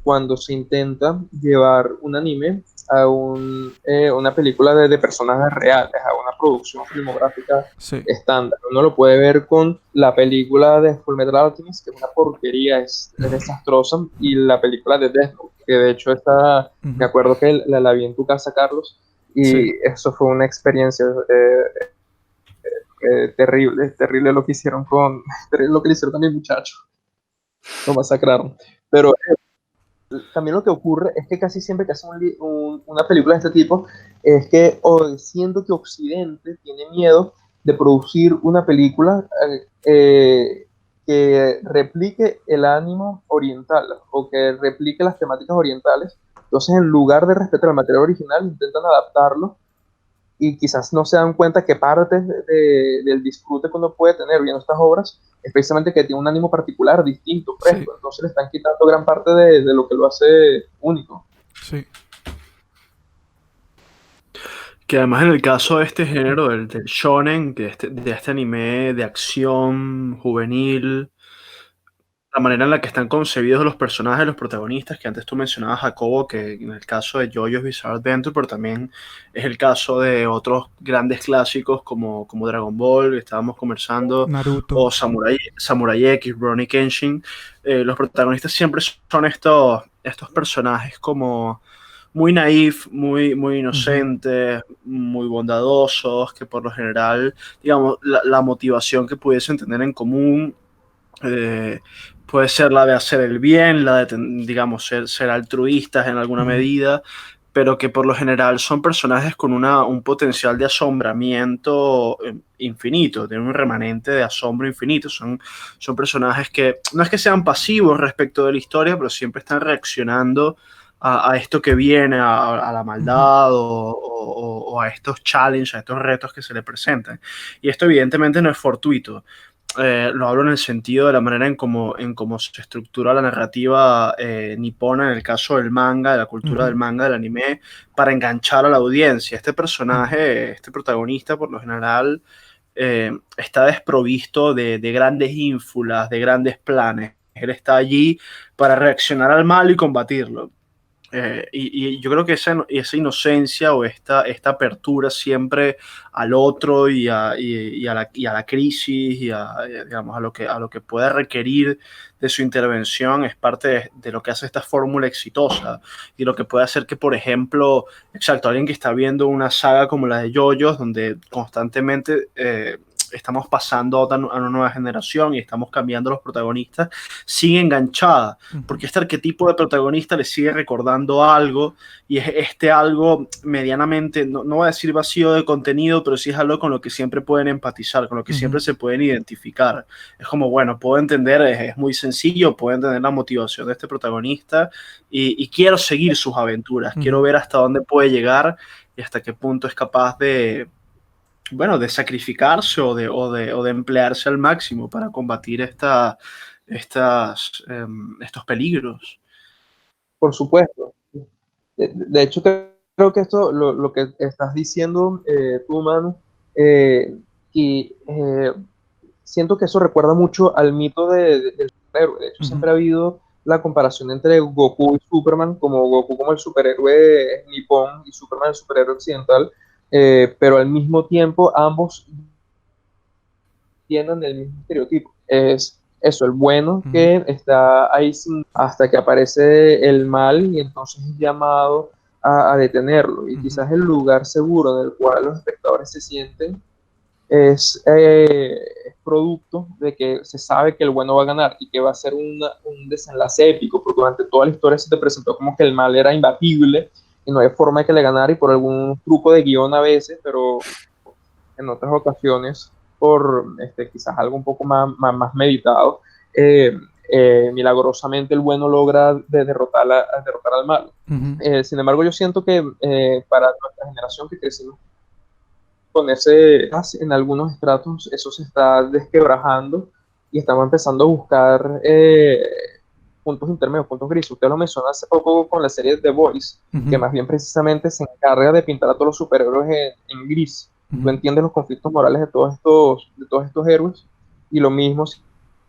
Speaker 3: cuando se intenta llevar un anime a una película de personajes reales, a una producción filmográfica
Speaker 4: Sí,
Speaker 3: estándar. Uno lo puede ver con la película de Fullmetal Alchemist, que es una porquería, es desastrosa, y la película de Death Note, que de hecho me
Speaker 4: ujú,
Speaker 3: acuerdo que la vi en tu casa, Carlos,
Speaker 4: sí,
Speaker 3: y eso fue una experiencia terrible, terrible lo que hicieron terrible lo que le hicieron a mi muchacho, lo masacraron. Pero también lo que ocurre es que casi siempre que hacen una película de este tipo, es que siento que Occidente tiene miedo de producir una película que replique el ánimo oriental o que replique las temáticas orientales. Entonces, en lugar de respetar el material original, intentan adaptarlo y quizás no se dan cuenta que parte del disfrute que uno puede tener viendo estas obras es precisamente que tiene un ánimo particular, distinto,
Speaker 4: sí,
Speaker 3: fresco. Entonces le están quitando gran parte de lo que lo hace único.
Speaker 4: sí.
Speaker 2: Que además en el caso de este género, del shonen, de este anime de acción juvenil, la manera en la que están concebidos los personajes, los protagonistas, que antes tú mencionabas, Jacobo, que en el caso de JoJo's Bizarre Adventure, pero también es el caso de otros grandes clásicos como Dragon Ball, que estábamos conversando,
Speaker 4: Naruto.
Speaker 2: o Samurai X, Rurouni Kenshin. Los protagonistas siempre son estos personajes como muy naif, muy
Speaker 4: Ujú,
Speaker 2: inocentes, muy bondadosos, que por lo general, digamos, la motivación que pudiesen tener en común eh, puede ser la de hacer el bien, la de, digamos, ser altruistas en alguna
Speaker 4: ujú,
Speaker 2: medida, pero que por lo general son personajes con un potencial de asombramiento infinito, tienen un remanente de asombro infinito. Son personajes que no es que sean pasivos respecto de la historia, pero siempre están reaccionando a esto que viene, a la
Speaker 4: ujú.
Speaker 2: maldad o a estos challenges, a estos retos que se le presentan. Y esto evidentemente no es fortuito. lo hablo en el sentido de la manera en cómo se estructura la narrativa nipona en el caso del manga, de la cultura del manga, del anime, para enganchar a la audiencia. Este personaje, este protagonista, por lo general, está desprovisto de grandes ínfulas, de grandes planes. Él está allí para reaccionar al mal y combatirlo. Y yo creo que esa inocencia o esta apertura siempre al otro y a la crisis digamos, a lo que pueda requerir de su intervención es parte de lo que hace esta fórmula exitosa y lo que puede hacer que, por ejemplo, exacto, alguien que está viendo una saga como la de JoJo's, donde constantemente estamos pasando a una nueva generación y estamos cambiando los protagonistas, sigue enganchada, porque este arquetipo de protagonista le sigue recordando algo, y es este algo medianamente, no voy a decir vacío de contenido, pero sí es algo con lo que siempre pueden empatizar, con lo que siempre se pueden identificar. Es como, bueno, puedo entender, es muy sencillo, puedo entender la motivación de este protagonista y quiero seguir sus aventuras, quiero ver hasta dónde puede llegar y hasta qué punto es capaz de, bueno, de sacrificarse o de emplearse al máximo para combatir estos peligros.
Speaker 3: Por supuesto. De hecho, creo que esto, lo que estás diciendo tú, Manu, y siento que eso recuerda mucho al mito del superhéroe. De hecho, siempre ha habido la comparación entre Goku y Superman, como Goku como el superhéroe nipón y Superman el superhéroe occidental, pero al mismo tiempo ambos tienen el mismo estereotipo. Es eso, el bueno que está ahí hasta que aparece el mal y entonces es llamado a detenerlo. Y quizás el lugar seguro en el cual los espectadores se sienten es producto de que se sabe que el bueno va a ganar y que va a ser un desenlace épico, porque durante toda la historia se te presentó como que el mal era imbatible y no hay forma de que le ganara, y por algún truco de guión a veces, pero en otras ocasiones por quizás algo un poco más meditado, milagrosamente el bueno logra derrotar al malo. Sin embargo, yo siento que para nuestra generación que crecimos con ese, en algunos estratos, eso se está desquebrajando y estamos empezando a buscar puntos intermedios, puntos grises. Usted lo mencionó hace poco con la serie The Boys, que más bien precisamente se encarga de pintar a todos los superhéroes en gris. Tú entiendes los conflictos morales de todos estos héroes, y lo mismo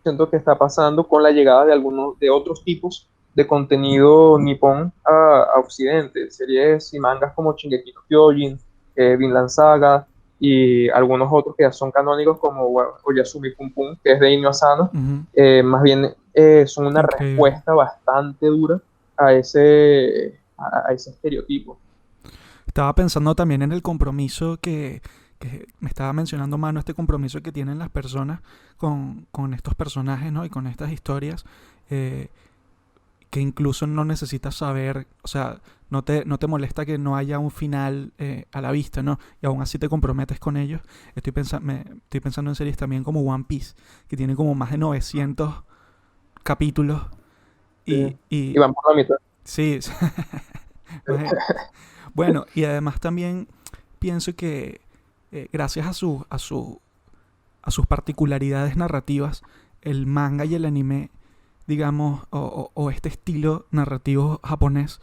Speaker 3: siento que está pasando con la llegada de otros tipos de contenido nipón a Occidente, series y mangas como Shingeki no Kyojin, Vinland Saga y algunos otros que ya son canónicos como Oyasumi Pum Pum, que es de Inyo Asano. Más bien son una respuesta bastante dura a ese estereotipo.
Speaker 4: Estaba pensando también en el compromiso que me estaba mencionando Manu, este compromiso que tienen las personas con estos personajes, ¿no? Y con estas historias, que incluso no necesitas saber, o sea, no te molesta que no haya un final a la vista, ¿no? Y aún así te comprometes con ellos. Estoy pensando en series también como One Piece, que tiene como más de 900 capítulos. Y
Speaker 3: van por la mitad.
Speaker 4: Sí. Bueno, y además también pienso que gracias a sus particularidades narrativas, el manga y el anime, digamos, o este estilo narrativo japonés,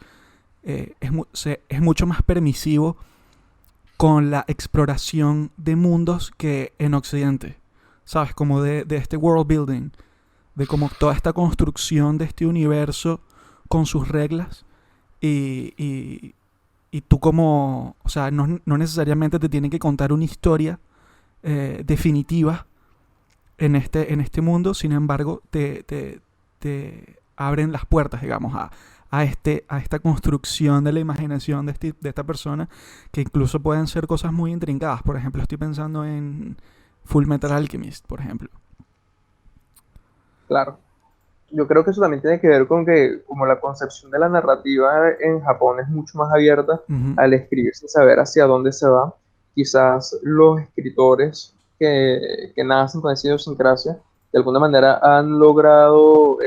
Speaker 4: es mucho más permisivo con la exploración de mundos que en Occidente, ¿sabes? Como de este world building, de como toda esta construcción de este universo con sus reglas, y tú como, o sea, no necesariamente te tienen que contar una historia definitiva en este mundo, sin embargo, te abren las puertas, digamos, a esta construcción de la imaginación de esta persona, que incluso pueden ser cosas muy intrincadas. Por ejemplo, estoy pensando en Full Metal Alchemist, por ejemplo.
Speaker 3: Claro. Yo creo que eso también tiene que ver con que como la concepción de la narrativa en Japón es mucho más abierta al escribir sin saber hacia dónde se va, quizás los escritores que nacen con esa idiosincrasia de alguna manera han logrado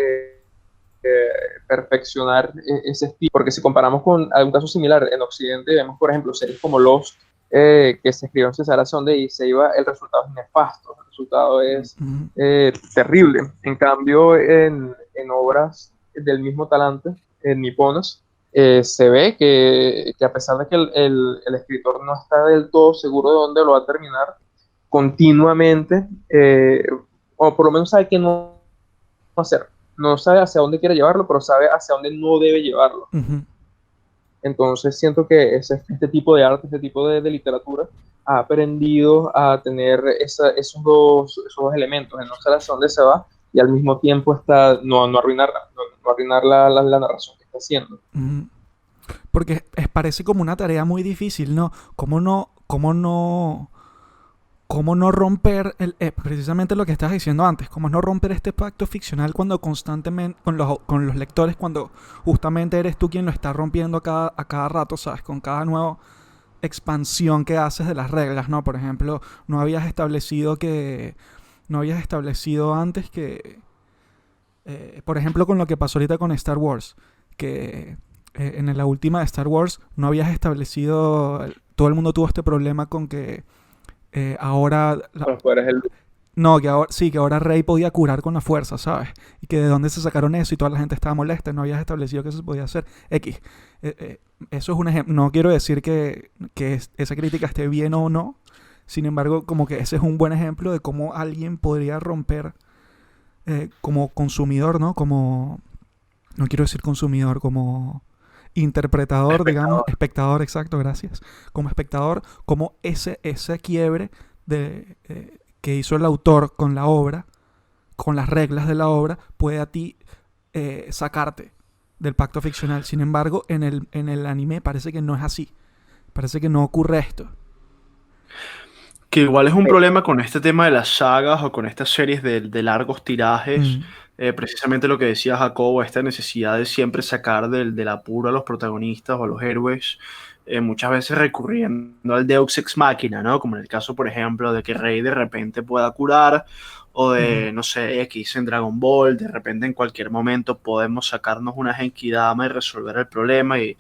Speaker 3: perfeccionar ese estilo, porque si comparamos con algún caso similar en Occidente, vemos por ejemplo series como Lost, que se escribió en César hacia dónde se iba, el resultado es nefasto, el resultado es
Speaker 4: Ujú.
Speaker 3: terrible. En cambio, en obras del mismo talante, en niponas, se ve que a pesar de que el escritor no está del todo seguro de dónde lo va a terminar, continuamente, o por lo menos sabe que no hacer. No sabe hacia dónde quiere llevarlo, pero sabe hacia dónde no debe llevarlo.
Speaker 4: Ujú.
Speaker 3: Entonces siento que este tipo de arte, este tipo de literatura, ha aprendido a tener esos dos elementos, el no saber hacia dónde se va y al mismo tiempo no arruinarla, no arruinar la narración que está haciendo.
Speaker 4: Ujú. Porque parece como una tarea muy difícil, ¿no? ¿Cómo no romper precisamente lo que estabas diciendo antes? ¿Cómo no romper este pacto ficcional cuando constantemente, con los lectores, cuando justamente eres tú quien lo está rompiendo a cada rato, ¿sabes? Con cada nueva expansión que haces de las reglas, ¿no? Por ejemplo, no habías establecido antes que, por ejemplo, con lo que pasó ahorita con Star Wars, que en la última de Star Wars no habías establecido, todo el mundo tuvo este problema con que ahora,
Speaker 3: Los poderes del
Speaker 4: no, que ahora sí, que ahora Rey podía curar con la fuerza, ¿sabes? Y que de dónde se sacaron eso y toda la gente estaba molesta, no habías establecido que eso se podía hacer. X. Eso es un ejemplo. No quiero decir que esa crítica esté bien o no. Sin embargo, como que ese es un buen ejemplo de cómo alguien podría romper como consumidor, ¿no? Como, no quiero decir consumidor, como interpretador, digamos, espectador, exacto, gracias. Como espectador, como ese quiebre que hizo el autor con la obra, con las reglas de la obra, puede a ti sacarte del pacto ficcional. Sin embargo, en el anime parece que no es así. Parece que no ocurre esto.
Speaker 2: Que igual es un problema con este tema de las sagas o con estas series de largos tirajes.
Speaker 4: Mm.
Speaker 2: Precisamente lo que decía Jacobo, esta necesidad de siempre sacar del apuro a los protagonistas o a los héroes, muchas veces recurriendo al Deus Ex Machina, ¿no? Como en el caso, por ejemplo, de que Rey de repente pueda curar, o
Speaker 4: Ujú.
Speaker 2: de, no sé, X en Dragon Ball, de repente en cualquier momento podemos sacarnos una Genkidama y resolver el problema, y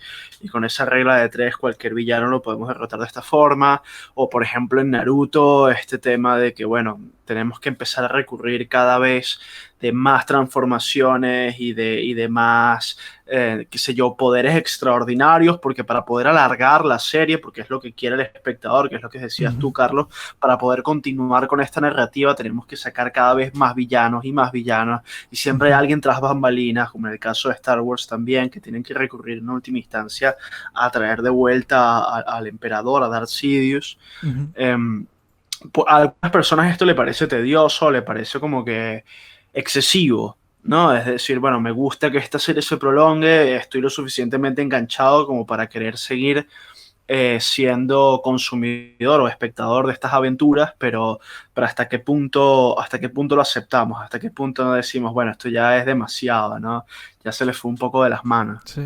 Speaker 2: con esa regla de tres cualquier villano lo podemos derrotar de esta forma. O por ejemplo en Naruto, este tema de que, bueno, tenemos que empezar a recurrir cada vez de más transformaciones y de más, qué sé yo, poderes extraordinarios, porque para poder alargar la serie, porque es lo que quiere el espectador, que es lo que decías
Speaker 4: Ujú.
Speaker 2: tú, Carlos, para poder continuar con esta narrativa tenemos que sacar cada vez más villanos, y siempre hay
Speaker 4: Ujú.
Speaker 2: alguien tras bambalinas, como en el caso de Star Wars también, que tienen que recurrir en última instancia a traer de vuelta al emperador, a Darth Sidious.
Speaker 4: Ujú.
Speaker 2: A algunas personas esto le parece tedioso, le parece como que excesivo, ¿no? Es decir, bueno, me gusta que esta serie se prolongue, estoy lo suficientemente enganchado como para querer seguir siendo consumidor o espectador de estas aventuras, pero hasta qué punto lo aceptamos, hasta qué punto no decimos, bueno, esto ya es demasiado, ¿no? Ya se le fue un poco de las manos.
Speaker 4: Sí.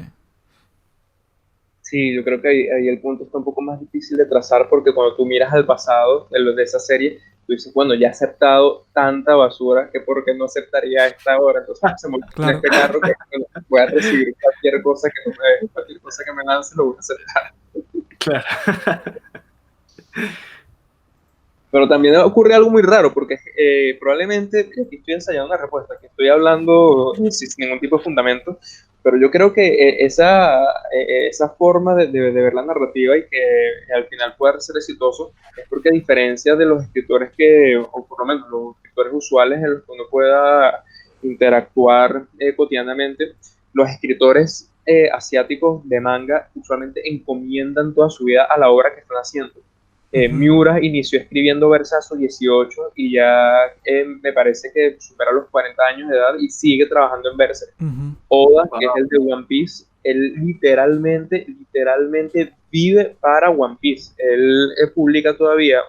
Speaker 3: Sí, yo creo que ahí el punto está un poco más difícil de trazar porque cuando tú miras al pasado de esa serie, tú dices, bueno, ya he aceptado tanta basura que por qué no aceptaría esta ahora. Entonces, se monta en
Speaker 4: Claro.
Speaker 3: este carro que bueno, voy a recibir cualquier cosa que me lance, lo voy a aceptar.
Speaker 2: Claro.
Speaker 3: Pero también ocurre algo muy raro porque probablemente aquí estoy ensayando una respuesta, que estoy hablando sin ningún tipo de fundamento, pero yo creo que esa forma de ver la narrativa y que al final pueda ser exitoso es porque a diferencia de los escritores o por lo menos los escritores usuales en los que uno pueda interactuar cotidianamente, los escritores asiáticos de manga usualmente encomiendan toda su vida a la obra que están haciendo.
Speaker 4: Ujú.
Speaker 3: Miura inició escribiendo Versace a sus 18 y ya me parece que supera los 40 años de edad y sigue trabajando en Berserk.
Speaker 4: Ujú.
Speaker 3: Oda, que es
Speaker 2: Wow.
Speaker 3: el de One Piece, él literalmente vive para One Piece. Él publica todavía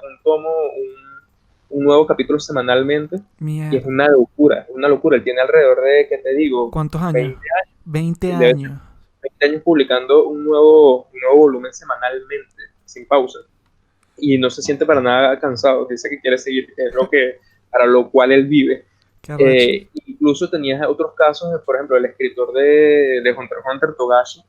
Speaker 3: un nuevo capítulo semanalmente y es
Speaker 4: Mierda.
Speaker 3: una locura, es una locura. Él tiene alrededor de, ¿qué te digo?
Speaker 4: ¿Cuántos años?
Speaker 3: 20,
Speaker 4: 20
Speaker 3: debe
Speaker 4: años.
Speaker 3: 20 años publicando un nuevo volumen semanalmente, sin pausa y no se siente para nada cansado, dice que quiere seguir, es para lo cual él vive.
Speaker 4: Qué arrecho.
Speaker 3: Incluso tenías otros casos, por ejemplo, el escritor de Hunter x Hunter, Togashi,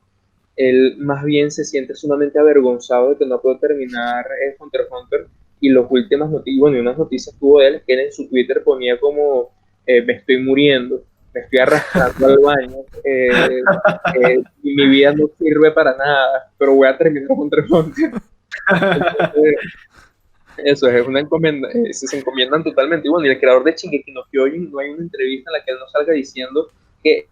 Speaker 3: él más bien se siente sumamente avergonzado de que no pudo terminar Hunter x Hunter, y las últimas noticias, bueno, y unas noticias tuvo de él que él en su Twitter ponía como, me estoy muriendo, me estoy arrastrando al baño, y mi vida no sirve para nada, pero voy a terminar Hunter x Hunter. Entonces, eso es una encomienda, se encomiendan totalmente. Y bueno, y el creador de Shingeki no Kyojin, no hay una entrevista en la que él no salga diciendo que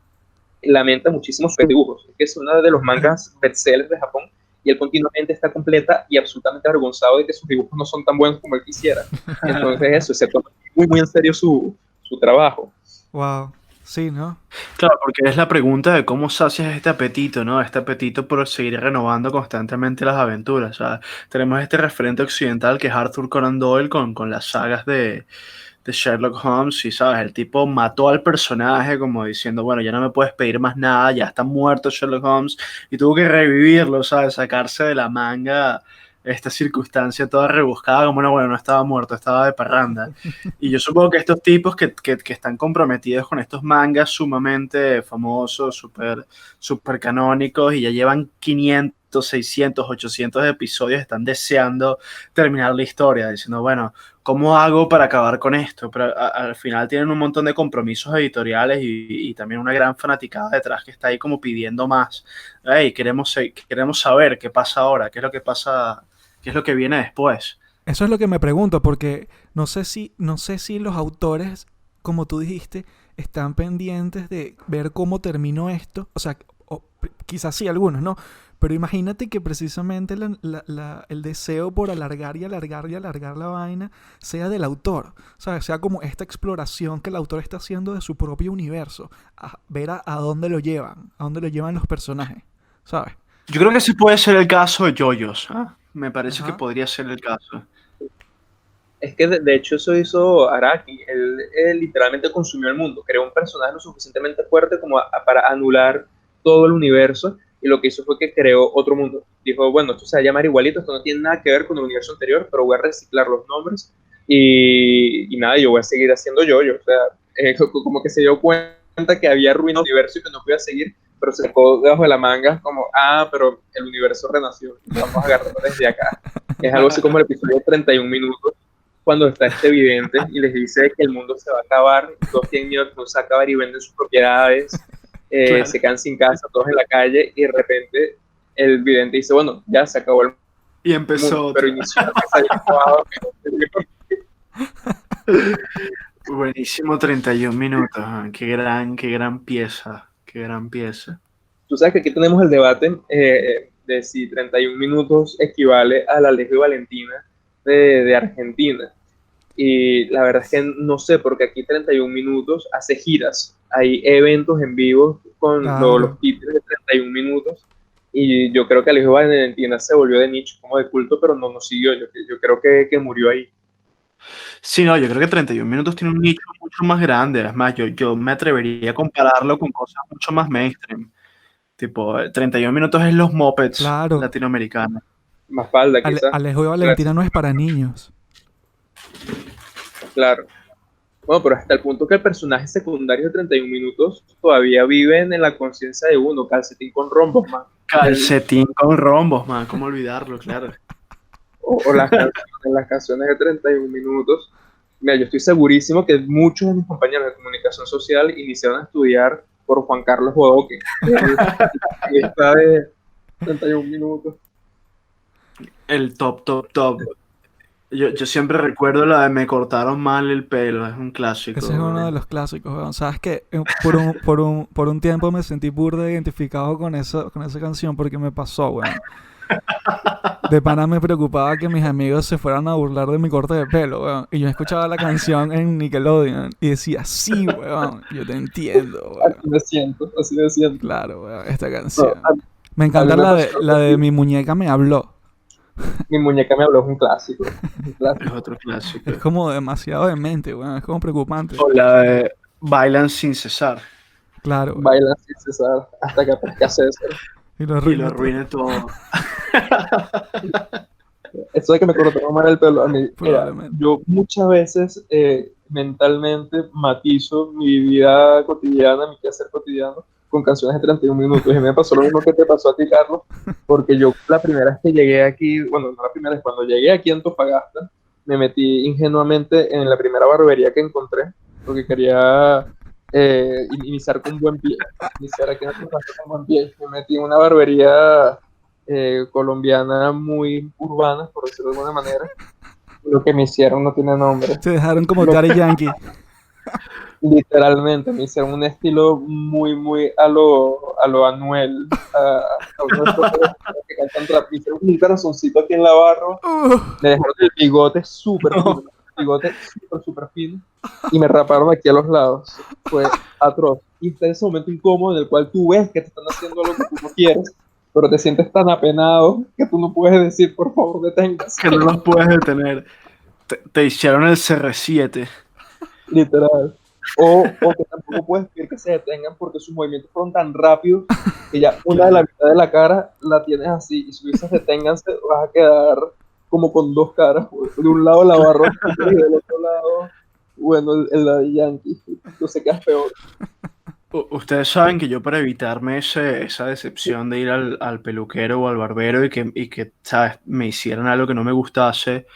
Speaker 3: lamenta muchísimo sus dibujos, que es uno de los mangas bestsellers de Japón, y él continuamente está completa y absolutamente avergonzado de que sus dibujos no son tan buenos como él quisiera. Entonces eso, se toma muy, muy en serio su trabajo.
Speaker 4: Wow. Sí, ¿no?
Speaker 2: Claro, porque es la pregunta de cómo sacias este apetito, ¿no? Este apetito por seguir renovando constantemente las aventuras. O sea, tenemos este referente occidental que es Arthur Conan Doyle con las sagas de Sherlock Holmes y, ¿sabes? El tipo mató al personaje como diciendo, bueno, ya no me puedes pedir más nada, ya está muerto Sherlock Holmes y tuvo que revivirlo, ¿sabes? Sacarse de la manga esta circunstancia toda rebuscada, como no, bueno, no estaba muerto, estaba de parranda. Y yo supongo que estos tipos que están comprometidos con estos mangas sumamente famosos, súper canónicos y ya llevan 500, 600, 800 episodios, están deseando terminar la historia, diciendo, bueno, ¿cómo hago para acabar con esto? Pero al final tienen un montón de compromisos editoriales y también una gran fanaticada detrás que está ahí como pidiendo más. Hey, queremos saber qué pasa ahora, qué es lo que pasa, qué es lo que viene después.
Speaker 4: Eso es lo que me pregunto, porque no sé si los autores, como tú dijiste, están pendientes de ver cómo terminó esto. O sea, quizás sí algunos, ¿no? Pero imagínate que precisamente el deseo por alargar y alargar y alargar la vaina sea del autor, ¿sabes? Sea como esta exploración que el autor está haciendo de su propio universo, a ver a dónde lo llevan los personajes, ¿sabes?
Speaker 2: Yo creo que ese puede ser el caso de JoJo's, ¿ah? Me parece
Speaker 4: Ajá.
Speaker 2: que podría ser el caso.
Speaker 3: Es que de hecho eso hizo Araki, él literalmente consumió el mundo, creó un personaje lo suficientemente fuerte como para anular todo el universo, y lo que hizo fue que creó otro mundo. Dijo, bueno, esto se va a llamar igualito, esto no tiene nada que ver con el universo anterior, pero voy a reciclar los nombres y nada, yo voy a seguir haciendo yo. O sea, como que se dio cuenta que había ruinas del universo y que no podía seguir, pero se sacó debajo de la manga como, pero el universo renació, vamos a agarrarlo desde acá. Es algo así como el episodio de 31 minutos, cuando está este vidente y les dice que el mundo se va a acabar, todos tienen miedo que no se va a acabar y venden sus propiedades,
Speaker 2: Claro.
Speaker 3: se quedan sin casa, todos en la calle, y de repente el vidente dice, bueno, ya se acabó el
Speaker 2: Y empezó
Speaker 3: mundo,
Speaker 2: otro.
Speaker 3: pero inició una pesadilla acabado,
Speaker 2: Buenísimo 31 minutos. Qué gran pieza. Qué gran pieza.
Speaker 3: Tú sabes que aquí tenemos el debate de si 31 minutos equivale a la Alejo y Valentina de Argentina. Y la verdad es que no sé, porque aquí 31 minutos hace giras, hay eventos en vivo con
Speaker 4: Claro.
Speaker 3: los títulos de 31 minutos, y yo creo que Alejo y Valentina se volvió de nicho, como de culto, pero no siguió, yo creo que murió ahí.
Speaker 2: Sí, no, yo creo que 31 minutos tiene un nicho mucho más grande. Es más, yo me atrevería a compararlo con cosas mucho más mainstream. Tipo, 31 minutos es los Muppets
Speaker 4: Claro.
Speaker 2: latinoamericanos.
Speaker 3: Más falda, quizás.
Speaker 4: Alejo y Valentina no es para niños.
Speaker 3: Claro. Bueno, pero hasta el punto que el personaje secundario de 31 minutos todavía viven en la conciencia de uno, calcetín con rombos, man.
Speaker 2: Calcetín con rombos, man. ¿Cómo olvidarlo? Claro.
Speaker 3: O las canciones de 31 minutos. Mira, yo estoy segurísimo que muchos de mis compañeros de comunicación social iniciaron a estudiar por Juan Carlos Bodoque. Y está de 31 minutos.
Speaker 2: El top. Yo siempre recuerdo la de me cortaron mal el pelo. Es un clásico.
Speaker 4: Ese es uno de los clásicos, weón. ¿Sabes qué? Por un tiempo me sentí burda identificado con esa canción porque me pasó, weón. De pana me preocupaba que mis amigos se fueran a burlar de mi corte de pelo, weón. Y yo escuchaba la canción en Nickelodeon y decía, sí, weón, yo te entiendo, weón.
Speaker 3: Así me siento.
Speaker 4: Claro, weón, esta canción.
Speaker 3: No,
Speaker 4: Me encanta
Speaker 3: a mí me
Speaker 4: la
Speaker 3: pasó
Speaker 4: de Mi muñeca me habló.
Speaker 3: Mi muñeca me habló, es un clásico.
Speaker 2: Es otro clásico.
Speaker 4: Es como demasiado demente, weón. Es como preocupante.
Speaker 2: O la de bailan sin cesar.
Speaker 4: Claro, weón.
Speaker 3: Bailan sin cesar hasta que aparezca César.
Speaker 4: Y lo
Speaker 2: Y
Speaker 4: arruina
Speaker 2: lo
Speaker 4: todo.
Speaker 2: arruine todo.
Speaker 3: Eso de que me cortaron mal el pelo, a mí, mira,
Speaker 4: Probablemente.
Speaker 3: yo muchas veces mentalmente matizo mi vida cotidiana, mi quehacer cotidiano, con canciones de 31 minutos. Y me pasó lo mismo que te pasó a ti, Carlos, porque yo la primera vez que llegué aquí, bueno, no la primera vez, cuando llegué aquí a Antofagasta, me metí ingenuamente en la primera barbería que encontré, porque quería iniciar con buen pie, iniciar aquí en Antofagasta con buen pie. Me metí en una barbería colombiana muy urbana, por decirlo de alguna manera. Lo que me hicieron no tiene nombre.
Speaker 4: Se dejaron como Daddy Yankee.
Speaker 3: Literalmente, me hicieron un estilo muy, muy a lo Anuel, a uno de estos que cantan rap. Me hicieron un corazoncito aquí en la barra, me dejaron el bigote súper fino, el bigote súper, súper fino, y me raparon aquí a los lados. Fue atroz. Y está ese momento incómodo en el cual tú ves que te están haciendo algo que tú no quieres, pero te sientes tan apenado que tú no puedes decir, por favor, deténgase.
Speaker 2: Que no los puedes detener. Te hicieron el CR7.
Speaker 3: Literal. O que tampoco puedes pedir que se detengan porque sus movimientos fueron tan rápidos que ya una de la mitad de la cara la tienes así. Y si tú dices deténganse, vas a quedar como con dos caras. De un lado la barra y del otro lado, bueno, el Daddy Yankee. Entonces quedas peor.
Speaker 2: Ustedes saben que yo, para evitarme esa decepción de ir al peluquero o al barbero y que, ¿sabes?, me hicieran algo que no me gustase,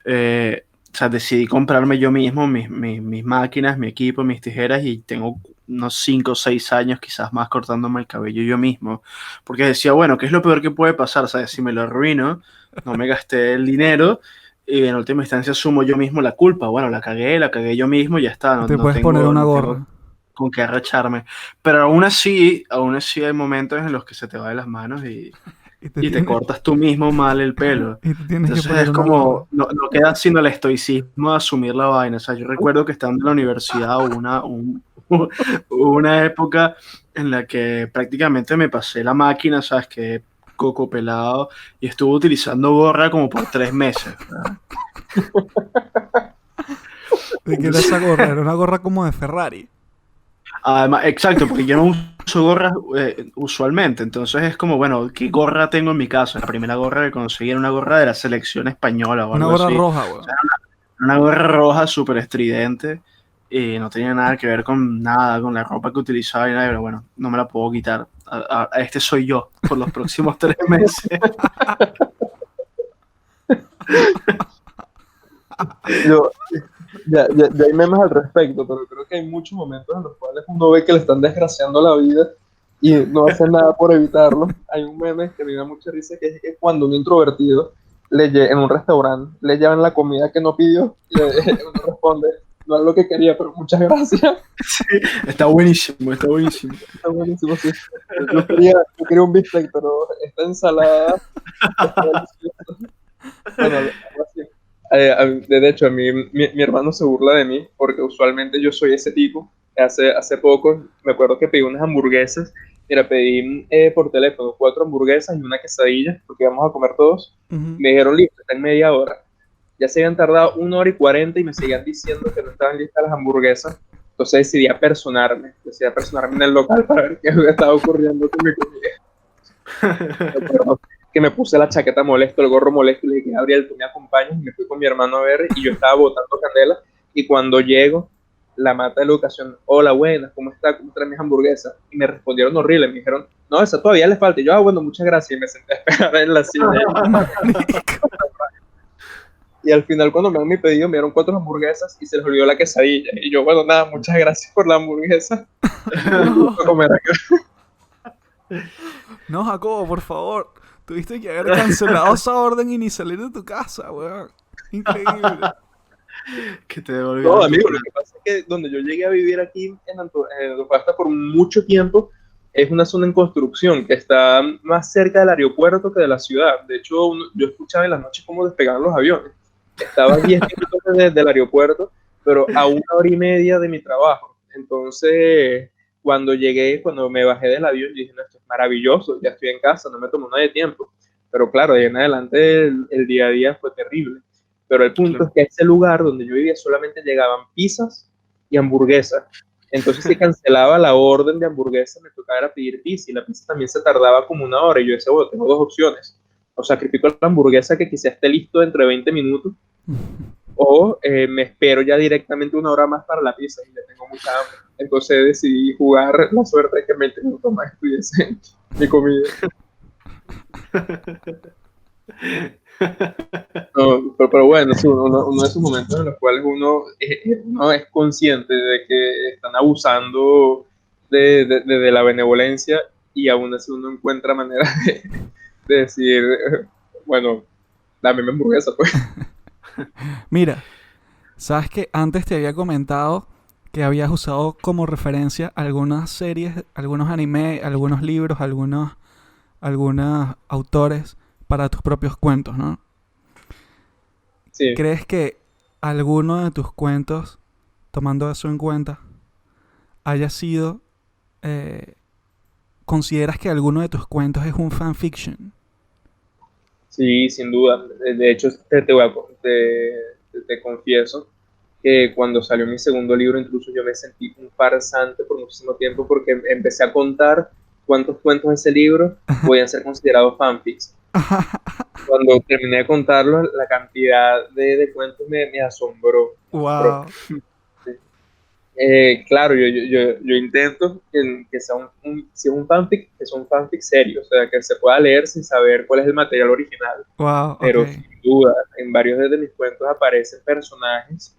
Speaker 2: o sea, decidí comprarme yo mismo mis máquinas, mi equipo, mis tijeras, y tengo unos 5 o 6 años quizás más cortándome el cabello yo mismo, porque decía, bueno, ¿qué es lo peor que puede pasar? ¿Sabes? Si me lo arruino, no me gasté el dinero y en última instancia asumo yo mismo la culpa. Bueno, la cagué yo mismo, ya está,
Speaker 4: Te puedes poner una gorra.
Speaker 2: con qué arrecharme. Pero aún así hay momentos en los que se te va de las manos y te cortas tú mismo mal el pelo.
Speaker 4: Y te tienes que
Speaker 2: Entonces
Speaker 4: poner
Speaker 2: es
Speaker 4: una gorra.
Speaker 2: como, no queda sino el estoicismo de asumir la vaina. O sea, yo recuerdo que estando en la universidad hubo una época en la que prácticamente me pasé la máquina, ¿sabes? Que coco pelado, y estuve utilizando gorra como por 3 meses, ¿verdad?
Speaker 4: ¿De qué era esa gorra? Era una gorra como de Ferrari.
Speaker 2: Además, exacto, porque yo no uso gorras usualmente, entonces es como, bueno, ¿qué gorra tengo en mi casa? La primera gorra que conseguí era una gorra de la selección española o
Speaker 4: Una
Speaker 2: algo
Speaker 4: gorra
Speaker 2: así.
Speaker 4: roja, weón.
Speaker 2: Una gorra roja súper estridente y no tenía nada que ver con nada, con la ropa que utilizaba y nada, pero bueno, no me la puedo quitar. Este soy yo por los próximos 3 meses.
Speaker 3: Yo, ya hay memes al respecto, pero creo que hay muchos momentos en los cuales uno ve que le están desgraciando la vida y no hace nada por evitarlo. Hay un meme que me da mucha risa, que es que cuando un introvertido en un restaurante le llevan la comida que no pidió y uno responde, no es lo que quería, pero muchas gracias.
Speaker 2: Sí, está buenísimo, está buenísimo.
Speaker 3: Está buenísimo, sí. Yo quería un bistec, pero esta ensalada está deliciosa. Bueno, algo así. De hecho, a mí, mi hermano se burla de mí porque usualmente yo soy ese tipo. Hace poco me acuerdo que pedí unas hamburguesas. Mira, pedí por teléfono 4 hamburguesas y una quesadilla porque íbamos a comer todos. Me dijeron, listo, está en media hora. Ya se habían tardado 1 hora y 40 y me seguían diciendo que no estaban listas las hamburguesas. Entonces decidí apersonarme en el local para ver qué estaba ocurriendo con mi comida. Que me puse la chaqueta molesto, el gorro molesto, y le dije, Gabriel, tú me acompañas, y me fui con mi hermano a ver, y yo estaba botando candela, y cuando llego, la mata de la educación, hola, buenas, ¿cómo está? ¿Cómo están mis hamburguesas? Y me respondieron horrible, me dijeron, no, esa todavía le falta, y yo, bueno, muchas gracias, y me senté a esperar en la silla. Y al final, cuando me dan mi pedido, me dieron 4 hamburguesas, y se les olvidó la quesadilla, y yo, bueno, nada, muchas gracias por la hamburguesa.
Speaker 4: No.
Speaker 3: A comer acá.
Speaker 4: No, Jacobo, por favor. Tuviste que haber cancelado esa orden y ni salir de tu casa, weón. Increíble.
Speaker 2: Que te devolvieron.
Speaker 3: No, amigo, lo que pasa es que donde yo llegué a vivir aquí en Antofagasta por mucho tiempo es una zona en construcción que está más cerca del aeropuerto que de la ciudad. De hecho, yo escuchaba en las noches cómo despegaban los aviones. Estaba a 10 minutos del aeropuerto, pero a 1 hora y media de mi trabajo. Entonces, cuando me bajé del avión, yo dije, no, esto es maravilloso, ya estoy en casa, no me tomó nada de tiempo. Pero claro, de ahí en adelante el día a día fue terrible. Pero el punto es que a ese lugar donde yo vivía solamente llegaban pizzas y hamburguesas. Entonces, si cancelaba la orden de hamburguesa, me tocaba era pedir pizza, y la pizza también se tardaba como 1 hora, y yo decía, bueno, tengo 2 opciones. O sacrifico la hamburguesa que quizás esté listo dentro de 20 minutos, o me espero ya directamente 1 hora más para la pizza y ya tengo mucha hambre. Entonces decidí jugar la suerte de que 20 minutos más estuviese mi comida. No, pero bueno, sí, uno de esos momentos en los cuales uno es consciente de que están abusando de la benevolencia y aún así uno encuentra maneras de decir, bueno, dame mi hamburguesa, pues.
Speaker 4: Mira, sabes que antes te había comentado que habías usado como referencia algunas series, algunos animes, algunos libros, algunos autores para tus propios cuentos, ¿no?
Speaker 3: Sí.
Speaker 4: ¿Crees que alguno de tus cuentos, tomando eso en cuenta, haya sido... ¿consideras que alguno de tus cuentos es un fanfiction?
Speaker 3: Sí, sin duda. De hecho, te confieso que cuando salió mi segundo libro, incluso yo me sentí un farsante por muchísimo tiempo porque empecé a contar cuántos cuentos de ese libro podían ser considerados fanfics. Cuando terminé de contarlos, la cantidad de cuentos me asombró.
Speaker 4: Wow.
Speaker 3: Claro, yo intento que sea si es un fanfic, que sea un fanfic serio, o sea, que se pueda leer sin saber cuál es el material original.
Speaker 4: Wow,
Speaker 3: Pero
Speaker 4: ok.
Speaker 3: sin duda, en varios de mis cuentos aparecen personajes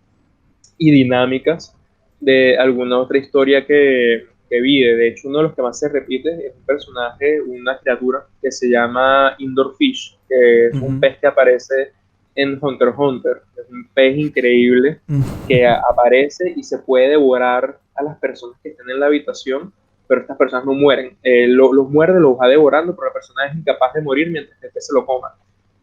Speaker 3: y dinámicas de alguna otra historia que vi. De hecho, uno de los que más se repite es un personaje, una criatura que se llama Indoor Fish, que es un
Speaker 4: Ujú.
Speaker 3: pez que aparece en Hunter x Hunter. Es un pez increíble que aparece y se puede devorar a las personas que estén en la habitación, pero estas personas no mueren. Los muerde, los va devorando, pero la persona es incapaz de morir mientras que el pez se lo coma.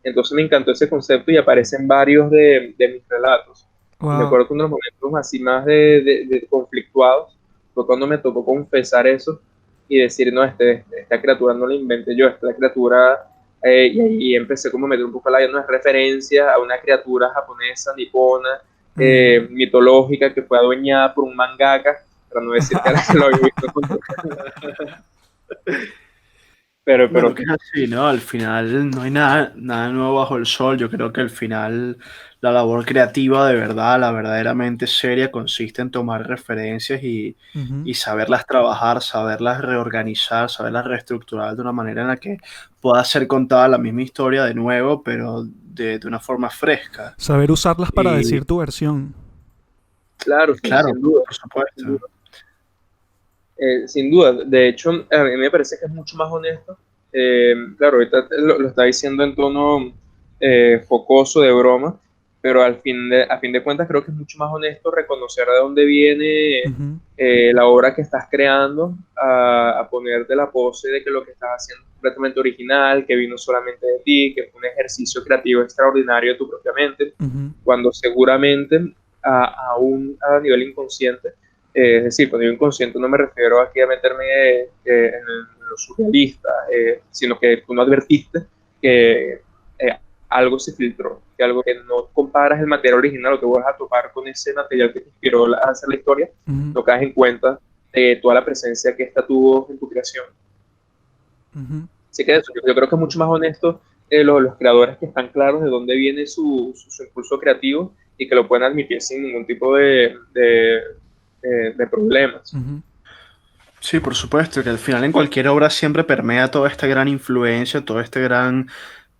Speaker 3: Entonces me encantó ese concepto y aparece en varios de mis relatos. Y
Speaker 4: Wow.
Speaker 3: recuerdo que uno de los momentos así más de conflictuados fue cuando me tocó confesar eso y decir, no, esta criatura no la inventé yo, esta criatura, y ahí empecé como a meter un poco la no es referencia a una criatura japonesa, nipona,
Speaker 4: Mm.
Speaker 3: mitológica, que fue adueñada por un mangaka, para no decir que era que lo había visto.
Speaker 2: Bueno,
Speaker 3: Pero
Speaker 2: que es así, ¿no? Al final no hay nada nuevo bajo el sol. Yo creo que al final la labor creativa de verdad, la verdaderamente seria, consiste en tomar referencias
Speaker 4: Ujú.
Speaker 2: y saberlas trabajar, saberlas reorganizar, saberlas reestructurar de una manera en la que pueda ser contada la misma historia de nuevo, pero de una forma fresca.
Speaker 4: Saber usarlas para
Speaker 2: Y
Speaker 4: decir tu versión.
Speaker 3: claro,
Speaker 2: claro,
Speaker 3: sin duda.
Speaker 2: por supuesto.
Speaker 3: Sin duda, de hecho, a mí me parece que es mucho más honesto. Claro, ahorita lo está diciendo en tono focoso de broma, pero a fin de cuentas creo que es mucho más honesto reconocer de dónde viene
Speaker 4: Ujú.
Speaker 3: la obra que estás creando, a ponerte la pose de que lo que estás haciendo es completamente original, que vino solamente de ti, que fue un ejercicio creativo extraordinario de tu propia mente,
Speaker 4: Ujú.
Speaker 3: cuando seguramente aún a nivel inconsciente, es decir, cuando digo inconsciente no me refiero aquí a meterme en lo surrealista, sino que tú no advertiste que algo se filtró, que algo que no comparas el material original, lo que vas a topar con ese material que te inspiró a hacer la historia,
Speaker 4: Ujú.
Speaker 3: no caes en cuenta de toda la presencia que esta tuvo en tu creación.
Speaker 4: Ujú.
Speaker 3: Así que eso, yo creo que es mucho más honesto los creadores que están claros de dónde viene su impulso creativo y que lo pueden admitir sin ningún tipo de problemas.
Speaker 4: Ujú.
Speaker 2: Sí, por supuesto, que al final en cualquier obra siempre permea toda esta gran influencia, todo este gran,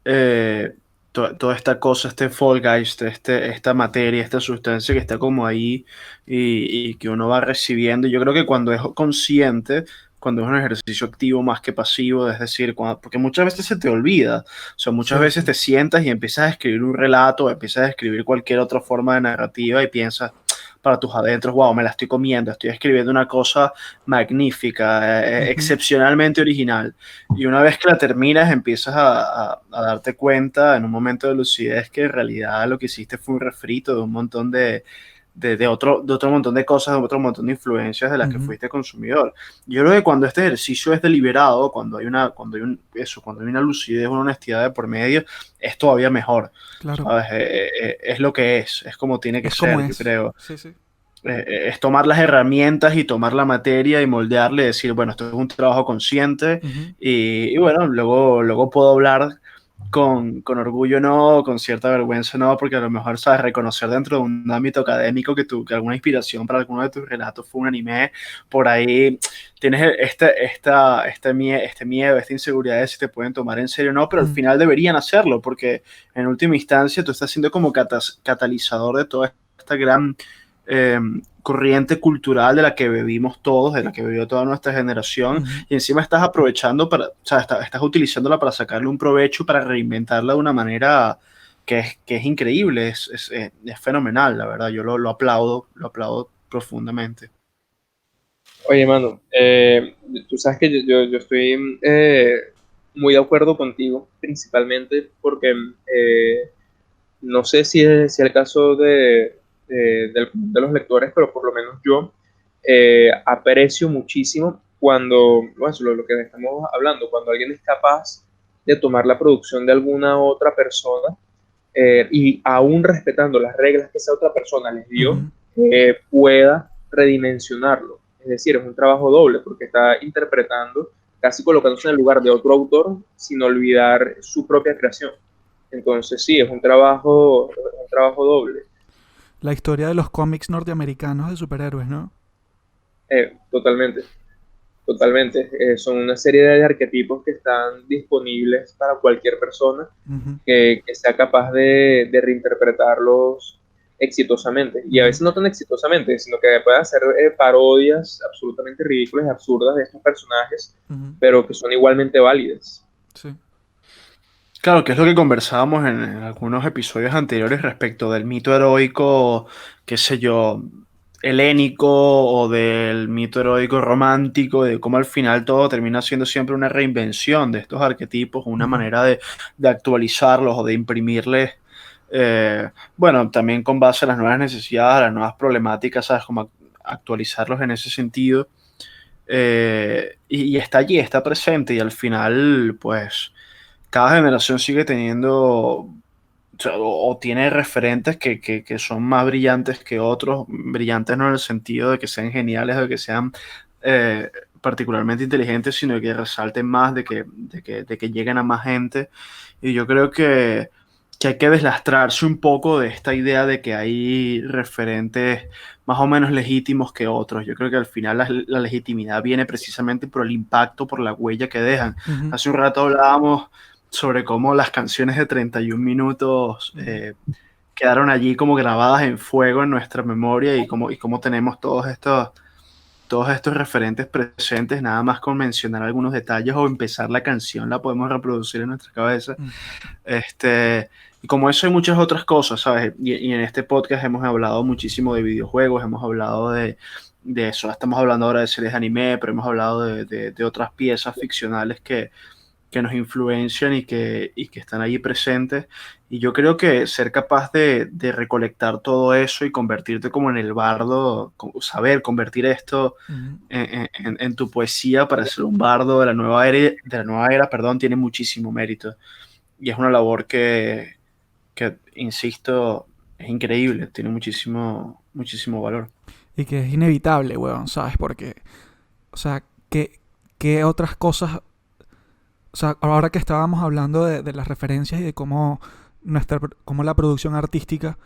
Speaker 2: eh, toda esta cosa, este Fallgeist, esta materia, esta sustancia que está como ahí y que uno va recibiendo. Yo creo que cuando es consciente, cuando es un ejercicio activo más que pasivo, es decir, porque muchas veces se te olvida, o sea, muchas
Speaker 4: Sí,
Speaker 2: veces
Speaker 4: sí.
Speaker 2: te sientas y empiezas a escribir un relato, o empiezas a escribir cualquier otra forma de narrativa y piensas para tus adentros, wow, me la estoy comiendo, estoy escribiendo una cosa magnífica,
Speaker 4: Ujú.
Speaker 2: excepcionalmente original. Y una vez que la terminas, empiezas a darte cuenta en un momento de lucidez que en realidad lo que hiciste fue un refrito de un montón de otro montón de cosas, de otro montón de influencias de las que
Speaker 4: Ujú.
Speaker 2: fuiste consumidor. Yo creo que cuando este ejercicio es deliberado, cuando hay una lucidez, una honestidad de por medio, es todavía mejor.
Speaker 4: Claro.
Speaker 2: ¿Sabes? Es lo que es como tiene que
Speaker 4: Es como
Speaker 2: ser, yo
Speaker 4: es.
Speaker 2: creo.
Speaker 4: Sí, sí.
Speaker 2: Es tomar las herramientas y tomar la materia y moldearle y decir, bueno, esto es un trabajo consciente
Speaker 4: Ujú.
Speaker 2: y bueno, luego puedo hablar con orgullo no, con cierta vergüenza no, porque a lo mejor sabes reconocer dentro de un ámbito académico que alguna inspiración para alguno de tus relatos fue un anime, por ahí tienes este miedo, esta inseguridad de si te pueden tomar en serio o no, pero al final deberían hacerlo, porque en última instancia tú estás siendo como catalizador de toda esta gran eh, corriente cultural de la que vivimos todos, de la que vivió toda nuestra generación, y encima estás aprovechando para, o sea, estás utilizándola para sacarle un provecho, para reinventarla de una manera que es increíble, es fenomenal, la verdad, yo lo aplaudo profundamente.
Speaker 3: Oye, mano, tú sabes que yo estoy muy de acuerdo contigo, principalmente porque no sé si es el caso de los lectores, pero por lo menos yo aprecio muchísimo cuando, bueno, lo que estamos hablando, cuando alguien es capaz de tomar la producción de alguna otra persona y aún respetando las reglas que esa otra persona les dio, pueda redimensionarlo. Es decir, es un trabajo doble porque está interpretando, casi colocándose en el lugar de otro autor sin olvidar su propia creación. Entonces sí, es un trabajo doble.
Speaker 4: La historia de los cómics norteamericanos de superhéroes, ¿no?
Speaker 3: Totalmente, totalmente. Son una serie de arquetipos que están disponibles para cualquier persona que sea capaz de reinterpretarlos exitosamente. Y a veces no tan exitosamente, sino que puede hacer parodias absolutamente ridículas y absurdas de estos personajes, pero que son igualmente válidas.
Speaker 4: Sí.
Speaker 2: Claro, que es lo que conversábamos en algunos episodios anteriores respecto del mito heroico, qué sé yo, helénico o del mito heroico romántico, de cómo al final todo termina siendo siempre una reinvención de estos arquetipos, una manera de actualizarlos o de imprimirles, bueno, también con base a las nuevas necesidades, a las nuevas problemáticas, ¿sabes? Como actualizarlos en ese sentido. Y está allí, está presente y al final, pues cada generación sigue teniendo o tiene referentes que son más brillantes que otros, brillantes no en el sentido de que sean geniales o de que sean eh, particularmente inteligentes, sino que resalten más, de que lleguen a más gente. Y yo creo que hay que deslastrarse un poco de esta idea de que hay referentes más o menos legítimos que otros. Yo creo que al final la legitimidad viene precisamente por el impacto, por la huella que dejan. Hace un rato hablábamos sobre cómo las canciones de 31 minutos quedaron allí como grabadas en fuego en nuestra memoria y cómo tenemos todos estos referentes presentes, nada más con mencionar algunos detalles o empezar la canción la podemos reproducir en nuestra cabeza. Y como eso hay muchas otras cosas, ¿sabes? Y en este podcast hemos hablado muchísimo de videojuegos, hemos hablado de eso, estamos hablando ahora de series de anime, pero hemos hablado de otras piezas ficcionales que nos influencian y que están allí presentes. Y yo creo que ser capaz de recolectar todo eso y convertirte como en el bardo, saber convertir esto en tu poesía para ser un bardo de la nueva era, perdón, tiene muchísimo mérito. Y es una labor que insisto, es increíble, tiene muchísimo, muchísimo valor.
Speaker 4: Y que es inevitable, weón, ¿sabes? Porque, o sea, ¿qué otras cosas? O sea, ahora que estábamos hablando de las referencias y de cómo la producción artística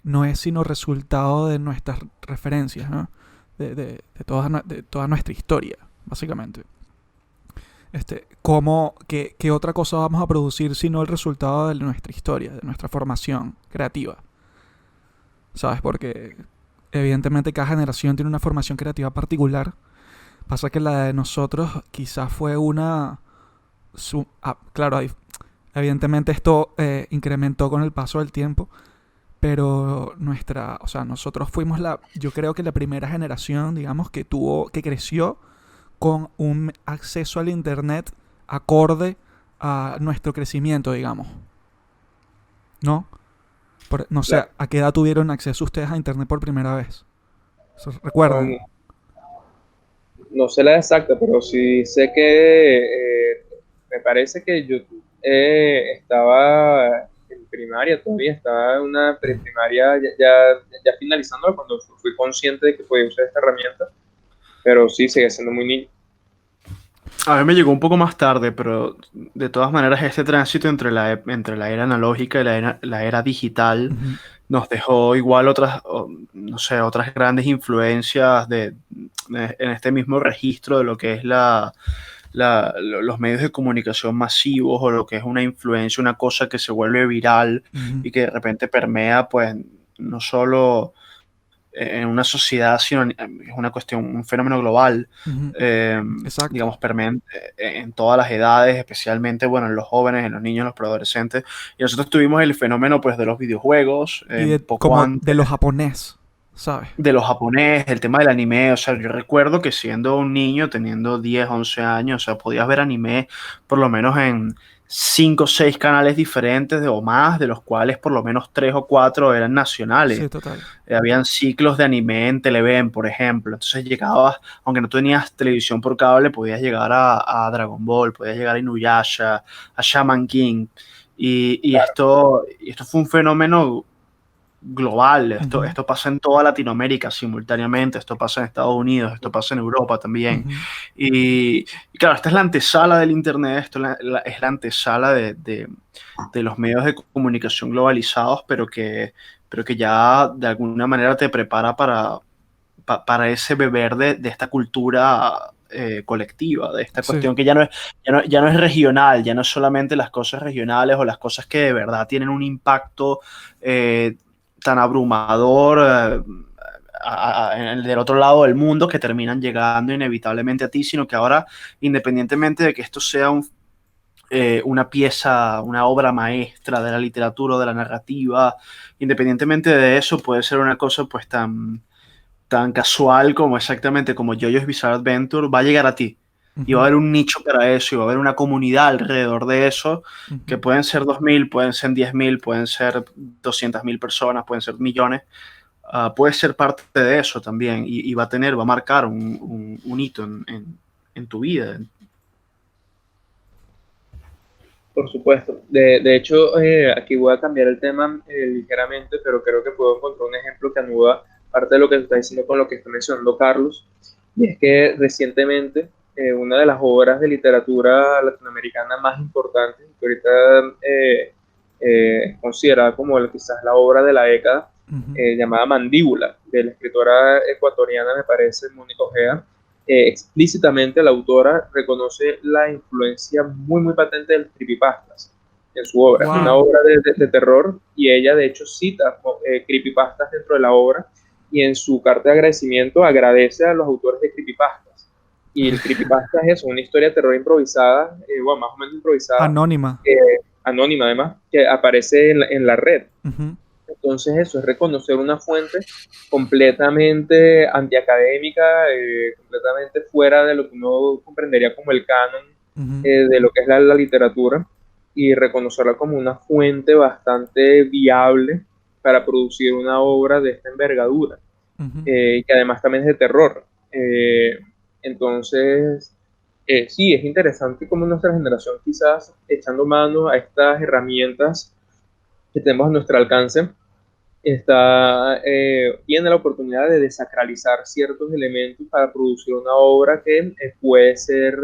Speaker 4: no es sino resultado de nuestras referencias, ¿no? De toda nuestra historia, básicamente. ¿Qué otra cosa vamos a producir sino el resultado de nuestra historia, de nuestra formación creativa? ¿Sabes? Porque evidentemente cada generación tiene una formación creativa particular. Pasa que la de nosotros quizás fue claro, evidentemente esto incrementó con el paso del tiempo, pero nosotros fuimos yo creo que la primera generación, digamos, que creció con un acceso al internet acorde a nuestro crecimiento, digamos. ¿No? No sé,
Speaker 3: Claro.
Speaker 4: ¿a qué edad tuvieron acceso ustedes a internet por primera vez? ¿Recuerdan?
Speaker 3: No sé la exacta, pero sí sé que me parece que yo estaba en primaria, todavía estaba en una preprimaria ya finalizando cuando fui consciente de que podía usar esta herramienta, pero sí, sigue siendo muy niño.
Speaker 2: A mí me llegó un poco más tarde, pero de todas maneras este tránsito entre la era analógica y la era digital
Speaker 4: Ujú,
Speaker 2: nos dejó igual otras, no sé, otras grandes influencias en este mismo registro de lo que es los medios de comunicación masivos o lo que es una influencia, una cosa que se vuelve viral
Speaker 4: ujú,
Speaker 2: y que de repente permea, pues, no solo en una sociedad, sino es una cuestión, un fenómeno global,
Speaker 4: ujú.
Speaker 2: eh,
Speaker 4: Exacto.
Speaker 2: digamos, permea en todas las edades, especialmente, bueno, en los jóvenes, en los niños, en los preadolescentes. Y nosotros tuvimos el fenómeno, pues, de los videojuegos,
Speaker 4: Y de,
Speaker 2: poco
Speaker 4: como de
Speaker 2: antes
Speaker 4: lo japonés, ¿sabes?
Speaker 2: de los japoneses, el tema del anime, o sea, yo recuerdo que siendo un niño, teniendo 10 11 años, o sea, podías ver anime por lo menos en 5 o 6 canales diferentes o más, de los cuales por lo menos 3 o 4 eran nacionales.
Speaker 4: Sí, total.
Speaker 2: Habían ciclos de anime en Televen, por ejemplo. Entonces llegabas, aunque no tenías televisión por cable, podías llegar a Dragon Ball, podías llegar a Inuyasha, a Shaman King. Y esto fue un fenómeno global.
Speaker 4: Ujú,
Speaker 2: Esto pasa en toda Latinoamérica simultáneamente, esto pasa en Estados Unidos, esto pasa en Europa también.
Speaker 4: ujú.
Speaker 2: Y claro, esta es la antesala del Internet, esto es la antesala de los medios de comunicación globalizados, pero que ya de alguna manera te prepara para ese beber de esta cultura colectiva, de esta
Speaker 4: Sí,
Speaker 2: cuestión que ya no es regional, ya no es solamente las cosas regionales o las cosas que de verdad tienen un impacto eh, tan abrumador del otro lado del mundo que terminan llegando inevitablemente a ti, sino que ahora, independientemente de que esto sea una pieza, una obra maestra de la literatura o de la narrativa, independientemente de eso, puede ser una cosa pues tan casual como exactamente como JoJo's Bizarre Adventure, va a llegar a ti. Y va a
Speaker 4: ujú,
Speaker 2: haber un nicho para eso, y va a haber una comunidad alrededor de eso, que
Speaker 4: ujú.
Speaker 2: pueden ser 2.000, pueden ser 10.000, pueden ser 200.000 personas, pueden ser millones. Puede ser parte de eso también, y va a marcar un hito en tu vida.
Speaker 3: Por supuesto. De hecho, aquí voy a cambiar el tema ligeramente, pero creo que puedo encontrar un ejemplo que anuda parte de lo que se está diciendo con lo que está mencionando Carlos. Y es que recientemente una de las obras de literatura latinoamericana más importantes, que ahorita es considerada como quizás la obra de la década,
Speaker 4: Ujú,
Speaker 3: llamada Mandíbula, de la escritora ecuatoriana, me parece, Mónica Ojea, explícitamente la autora reconoce la influencia muy, muy patente del creepypastas en su obra. Es una
Speaker 4: wow.
Speaker 3: obra de terror y ella, de hecho, cita creepypastas dentro de la obra y en su carta de agradecimiento agradece a los autores de creepypastas. Y el creepypasta es eso, una historia de terror improvisada, bueno, más o menos improvisada,
Speaker 4: Anónima.
Speaker 3: eh, anónima además, que aparece en la red.
Speaker 4: Ujú,
Speaker 3: Entonces eso es reconocer una fuente completamente antiacadémica, completamente fuera de lo que uno comprendería como el canon
Speaker 4: ujú,
Speaker 3: de lo que es la literatura y reconocerla como una fuente bastante viable para producir una obra de esta envergadura,
Speaker 4: ujú.
Speaker 3: que además también es de terror. Entonces, sí, es interesante cómo nuestra generación quizás echando mano a estas herramientas que tenemos a nuestro alcance, tiene la oportunidad de desacralizar ciertos elementos para producir una obra que puede ser,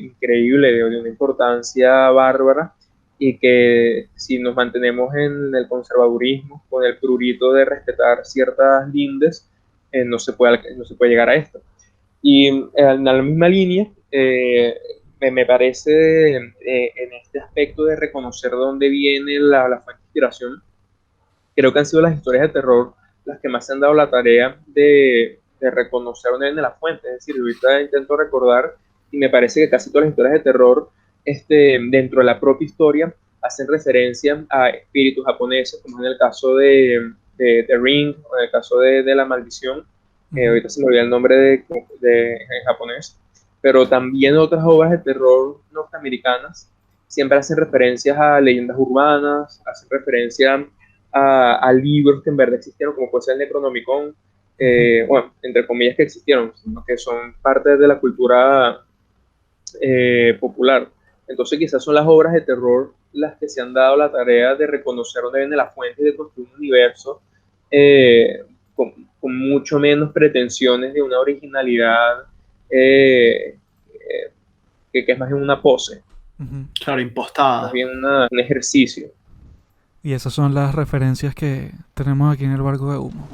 Speaker 3: increíble, de una importancia bárbara, y que si nos mantenemos en el conservadurismo, con el prurito de respetar ciertas lindes, no se puede llegar a esto. Y en la misma línea, me parece en este aspecto de reconocer de dónde viene la fuente de inspiración, creo que han sido las historias de terror las que más se han dado la tarea de reconocer dónde viene la fuente. Es decir, ahorita intento recordar y me parece que casi todas las historias de terror, dentro de la propia historia, hacen referencia a espíritus japoneses, como en el caso de Ring, o en el caso de La Maldición.
Speaker 4: Ujú,
Speaker 3: Ahorita se me olvidó el nombre en japonés, pero también otras obras de terror norteamericanas siempre hacen referencias a leyendas urbanas, hacen referencia a libros que en verdad existieron, como puede ser el Necronomicon,
Speaker 4: ujú.
Speaker 3: bueno, entre comillas que existieron, sino que son parte de la cultura popular. Entonces quizás son las obras de terror las que se han dado la tarea de reconocer dónde viene la fuente y de construir un universo eh, con mucho menos pretensiones de una originalidad eh, que es más bien una pose,
Speaker 4: Ujú.
Speaker 2: Claro,
Speaker 3: más
Speaker 2: impostada.
Speaker 3: bien un ejercicio.
Speaker 4: Y esas son las referencias que tenemos aquí en el barco de humo.